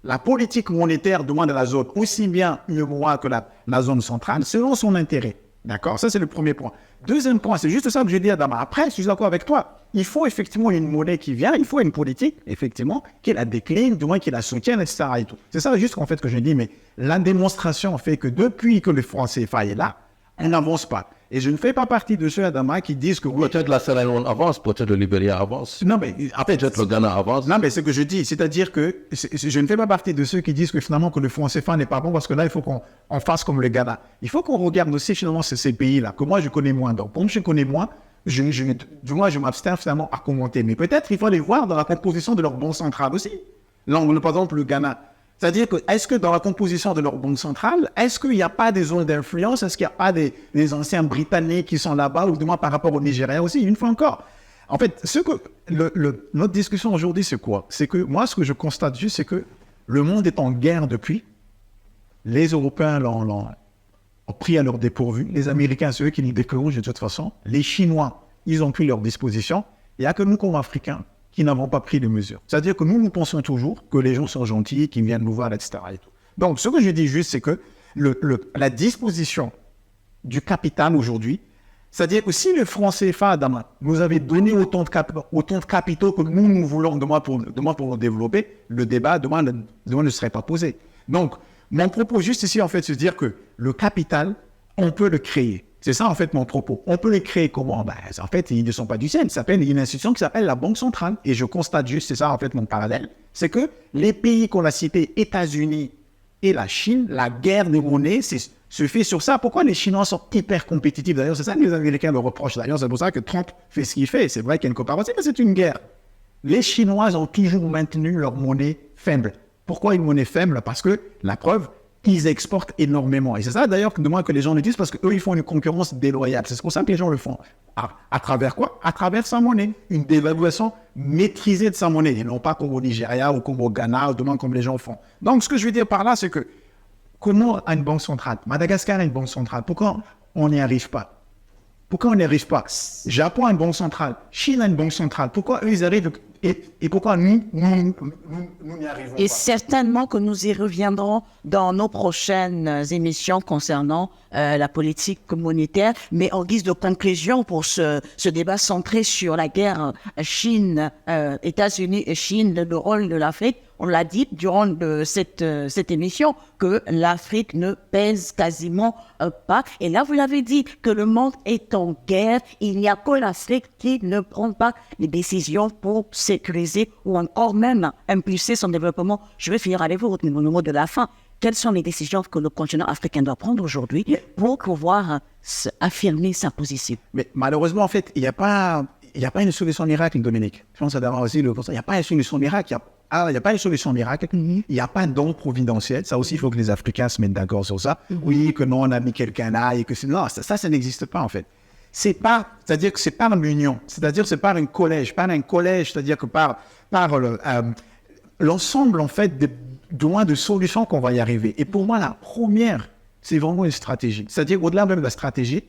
la politique monétaire de la zone, aussi bien UEMOA que la zone centrale, selon son intérêt. D'accord? Ça, c'est le premier point. Deuxième point, c'est juste ça que je dis à Adama. Après, je suis d'accord avec toi. Il faut effectivement une monnaie qui vient, il faut une politique, effectivement, qui la décline, du moins qui la soutienne, etc. Et tout. C'est ça juste en fait que je dis, mais la démonstration fait que depuis que le franc CFA est là, on n'avance pas. Et je ne fais pas partie de ceux, Adama, qui disent que... Peut-être la Sierra Leone avance, peut-être le Libéria avance. Non, mais... Peut-être le Ghana avance. Non, mais ce que je dis, c'est-à-dire que je ne fais pas partie de ceux qui disent que finalement que le franc CFA n'est pas bon, parce que là, il faut qu'on fasse comme le Ghana. Il faut qu'on regarde aussi finalement ces pays-là, que moi, je connais moins. Donc, comme je connais moins, du moins, je m'abstiens finalement à commenter. Mais peut-être il faut les voir dans la composition de leur banque centrale aussi. Là, par exemple, le Ghana. C'est-à-dire que, est-ce que dans la composition de leur banque centrale, est-ce qu'il n'y a pas des zones d'influence? Est-ce qu'il n'y a pas des anciens Britanniques qui sont là-bas, ou du moins par rapport au Nigeria aussi, une fois encore? En fait, notre discussion aujourd'hui, c'est quoi? C'est que moi, ce que je constate juste, c'est que le monde est en guerre depuis. Les Européens l'ont pris à leur dépourvu. Les Américains, c'est eux qui nous déclenchent de toute façon. Les Chinois, ils ont pris leur disposition. Il n'y a que nous, comme Africains, qui n'avons pas pris de mesures. C'est-à-dire que nous pensons toujours que les gens sont gentils, qu'ils viennent nous voir, etc. Et tout. Donc, ce que je dis juste, c'est que la disposition du capital aujourd'hui, c'est-à-dire que si le franc CFA, Adama, nous avait donné autant de capitaux que nous voulons demain pour nous développer, le débat demain ne serait pas posé. Donc, mon propos juste ici, en fait, c'est de dire que le capital, on peut le créer. C'est ça, en fait, mon propos. On peut les créer comment? En fait, ils ne sont pas du ciel. Il y a une institution qui s'appelle la Banque centrale. Et je constate juste, c'est ça, en fait, mon parallèle. C'est que les pays qu'on a cités, États-Unis et la Chine, la guerre des monnaies se fait sur ça. Pourquoi les Chinois sont hyper compétitifs? D'ailleurs, c'est ça que les Américains me reprochent. D'ailleurs, c'est pour ça que Trump fait ce qu'il fait. C'est vrai qu'il y a une comparaison, mais c'est une guerre. Les Chinois ont toujours maintenu leur monnaie faible. Pourquoi une monnaie faible? Parce que, la preuve, ils exportent énormément. Et c'est ça d'ailleurs que les gens le disent parce qu'eux, ils font une concurrence déloyale. C'est pour ça que les gens le font. À travers quoi? À travers sa monnaie. Une dévaluation maîtrisée de sa monnaie. Et non pas comme au Nigeria ou comme au Ghana ou demain comme les gens font. Donc, ce que je veux dire par là, c'est que comment a une banque centrale? Madagascar a une banque centrale. Pourquoi on n'y arrive pas? Pourquoi on n'y arrive pas? Japon a une banque centrale. Chine a une banque centrale. Pourquoi eux, ils arrivent et pourquoi nous n'y arrivons Et pas? certainement que nous y reviendrons dans nos prochaines émissions concernant la politique monétaire. Mais en guise de conclusion pour ce débat centré sur la guerre Chine, États-Unis et Chine, le rôle de l'Afrique, on l'a dit durant cette émission que l'Afrique ne pèse quasiment pas. Et là, vous l'avez dit, que le monde est en guerre. Il n'y a que l'Afrique qui ne prend pas les décisions pour sécuriser ou encore même impulser son développement. Je vais finir avec vous, le mot de la fin. Quelles sont les décisions que le continent africain doit prendre aujourd'hui pour pouvoir affirmer sa position? Mais malheureusement, en fait, il n'y a pas une solution miracle, Dominique. Je pense d'avoir aussi le constat. Il n'y a pas une solution miracle. Il n'y a pas une solution miracle. Il n'y a pas un don providentiel. Ça aussi, il faut que les Africains se mettent d'accord sur ça. Oui, que non, on a mis quelqu'un là et que c'est... Non, ça n'existe pas, en fait. C'est-à-dire que c'est par l'union. C'est-à-dire que c'est par un collège. C'est-à-dire que par l'ensemble, en fait, de solutions qu'on va y arriver. Et pour moi, la première, c'est vraiment une stratégie. C'est-à-dire, au-delà même de la stratégie,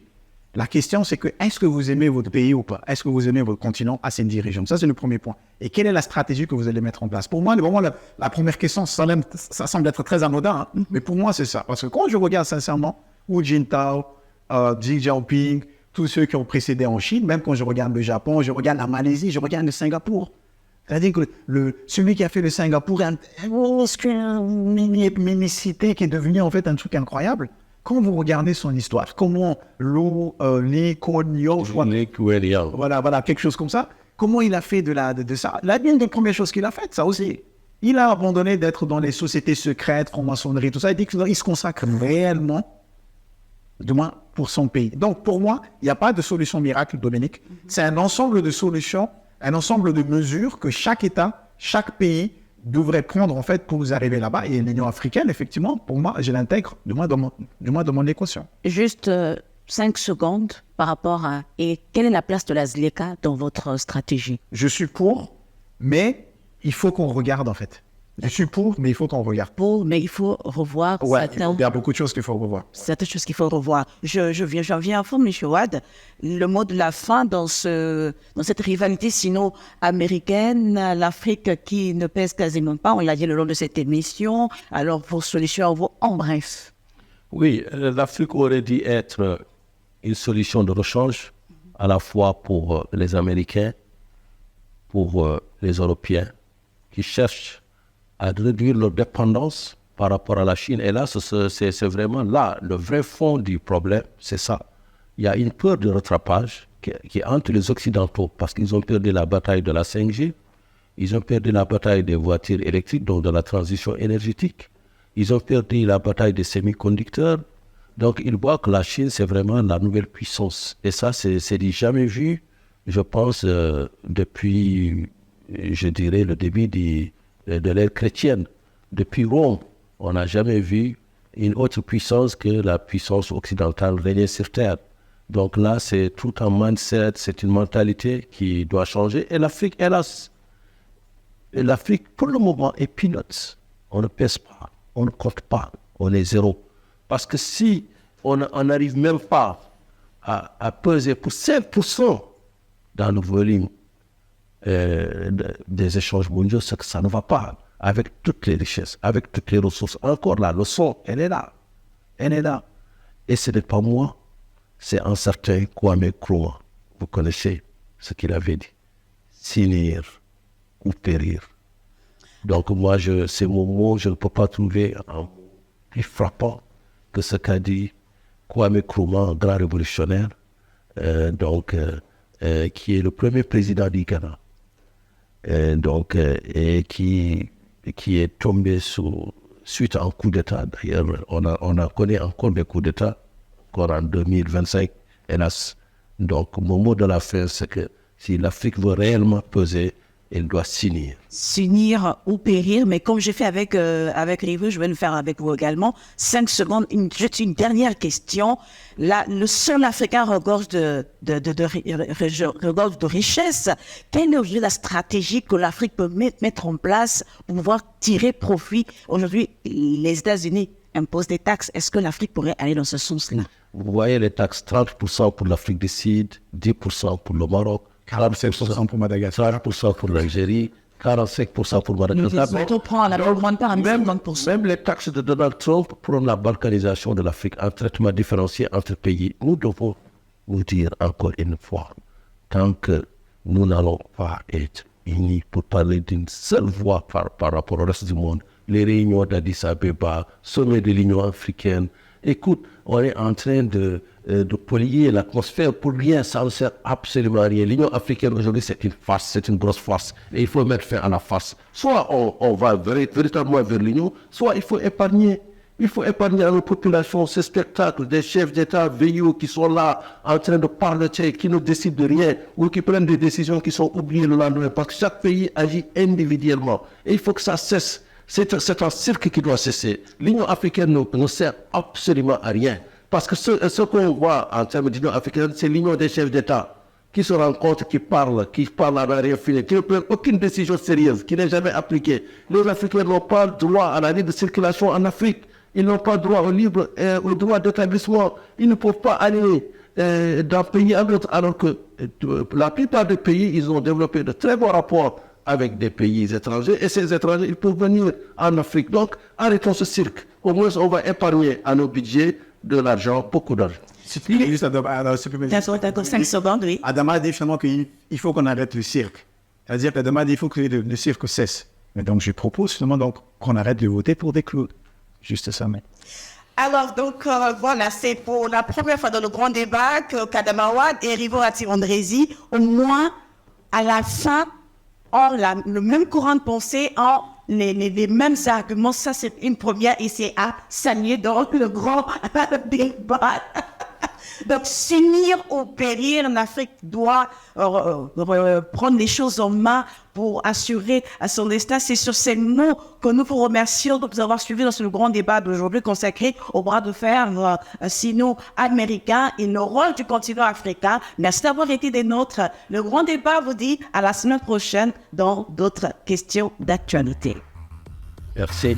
la question, c'est que est-ce que vous aimez votre pays ou pas? Est-ce que vous aimez votre continent? C'est une dirigeante. Ça, c'est le premier point. Et quelle est la stratégie que vous allez mettre en place? Pour moi, vraiment, la première question, ça semble être très anodin, hein, mais pour moi, c'est ça. Parce que quand je regarde sincèrement Hu Jintao, Xi Jinping, tous ceux qui ont précédé en Chine, même quand je regarde le Japon, je regarde la Malaisie, je regarde le Singapour. C'est-à-dire que celui qui a fait le Singapour est une mini-cité qui est devenue en fait un truc incroyable. Quand vous regardez son histoire, comment Lee Kuan Yew, voilà, quelque chose comme ça, comment il a fait de ça? L'une des premières choses qu'il a faites, ça aussi. Il a abandonné d'être dans les sociétés secrètes, franc-maçonnerie, tout ça. Il dit qu'il se consacre réellement, du moins pour son pays. Donc pour moi, il n'y a pas de solution miracle, Dominique. C'est un ensemble de solutions, un ensemble de mesures que chaque État, chaque pays devrait prendre en fait pour nous arriver là-bas. Et l'Union africaine, effectivement, pour moi, je l'intègre du moins dans mon équation. Juste 5 secondes par rapport à... Et quelle est la place de la ZLECA dans votre stratégie? Je suis pour, mais il faut qu'on regarde en fait. Je suis pour, mais il faut qu'on regarde. Mais il faut revoir il y a beaucoup de choses qu'il faut revoir. Certaines choses qu'il faut revoir. J'en viens à fond, M. Wade. Le mot de la fin dans cette rivalité sino-américaine, l'Afrique qui ne pèse quasiment pas, on l'a dit le long de cette émission. Alors, vos solutions, en bref. Oui, l'Afrique aurait dû être une solution de rechange, à la fois pour les Américains, pour les Européens, qui cherchent à réduire leur dépendance par rapport à la Chine. Et là, c'est vraiment là, le vrai fond du problème, c'est ça. Il y a une peur de rattrapage qui est entre les Occidentaux, parce qu'ils ont perdu la bataille de la 5G, ils ont perdu la bataille des voitures électriques, donc de la transition énergétique, ils ont perdu la bataille des semi-conducteurs. Donc, ils voient que la Chine, c'est vraiment la nouvelle puissance. Et ça, c'est du jamais vu, je pense, depuis, je dirais, le début de l'ère chrétienne. Depuis Rome, on n'a jamais vu une autre puissance que la puissance occidentale régner sur Terre. Donc là, c'est tout un mindset, c'est une mentalité qui doit changer. Et l'Afrique, hélas, pour le moment, est peanuts. On ne pèse pas, on ne compte pas, on est zéro. Parce que si on n'arrive même pas à peser pour 5% dans le volume des échanges mondiaux, c'est que ça ne va pas. Avec toutes les richesses, avec toutes les ressources. Encore la leçon, elle est là. Et ce n'est pas moi, c'est un certain Kwame Nkrumah. Vous connaissez ce qu'il avait dit. S'unir ou périr. Donc moi, c'est mon mot, je ne peux pas trouver un mot plus frappant que ce qu'a dit Kwame Nkrumah, un grand révolutionnaire, qui est le premier président du Ghana. Et qui est tombé suite à un coup d'État. D'ailleurs, on a connu encore des coups d'État, encore en 2025, hélas. Donc, mon mot de la fin, c'est que si l'Afrique veut réellement peser elle doit s'unir. S'unir ou périr, mais comme j'ai fait avec Rivo, je vais le faire avec vous également. 5 secondes, juste une dernière question. Là, le sol africain regorge regorge de richesses. Quelle est aujourd'hui la stratégie que l'Afrique peut mettre en place pour pouvoir tirer profit? Aujourd'hui, les États-Unis imposent des taxes. Est-ce que l'Afrique pourrait aller dans ce sens-là? Vous voyez les taxes, 30% pour l'Afrique du Sud, 10% pour le Maroc, 47% pour Madagascar, 30% pour l'Algérie, 45% pour Madagascar. Même les taxes de Donald Trump pour la balkanisation de l'Afrique, un traitement différencié entre pays. Nous devons nous dire encore une fois, tant que nous n'allons pas être unis pour parler d'une seule voix par rapport au reste du monde, les réunions d'Addis Abeba, sommet de l'Union africaine, écoute, on est en train de polluer l'atmosphère pour rien, ça ne sert absolument à rien. L'Union africaine aujourd'hui, c'est une farce, c'est une grosse farce. Et il faut mettre fin à la farce. Soit on va véritablement vers l'Union, soit il faut épargner. Il faut épargner à nos populations ce spectacle des chefs d'État veilleux qui sont là en train de parler, qui ne décident de rien ou qui prennent des décisions qui sont oubliées le lendemain parce que chaque pays agit individuellement. Et il faut que ça cesse. C'est un cirque qui doit cesser. L'Union africaine ne sert absolument à rien. Parce que ce qu'on voit en termes d'Union africaine, c'est l'union des chefs d'État qui se rencontrent, qui parlent à rien fini, qui ne prennent aucune décision sérieuse, qui n'est jamais appliquée. Les Africains n'ont pas droit à la libre circulation en Afrique. Ils n'ont pas droit au droit d'établissement. Ils ne peuvent pas aller d'un pays à l'autre. Alors que la plupart des pays, ils ont développé de très bons rapports avec des pays étrangers. Et ces étrangers, ils peuvent venir en Afrique. Donc, arrêtons ce cirque. Au moins, on va épargner à nos budgets de l'argent, beaucoup d'argent. Juste Adama, 5 secondes, oui. Adama a dit finalement qu'il faut qu'on arrête le cirque. C'est-à-dire qu'Adama a dit qu'il faut que le cirque cesse. Mais donc, je propose finalement donc, qu'on arrête de voter pour des clous. Juste ça, mais... Alors, donc, voilà, c'est pour la première fois dans le grand débat que Kadama Wade et Rivo Ativandrezi, au moins, à la fin, ont le même courant de pensée, ont les mêmes arguments. Ça, c'est une première et c'est à saluer dans le grand débat. Donc, s'unir ou périr, l'Afrique doit prendre les choses en main pour assurer à son destin. C'est sur ces mots que nous vous remercions de nous avoir suivis dans ce grand débat d'aujourd'hui consacré au bras de fer sino-américain et le rôle du continent africain. Merci d'avoir été des nôtres. Le grand débat vous dit à la semaine prochaine dans d'autres questions d'actualité. Merci.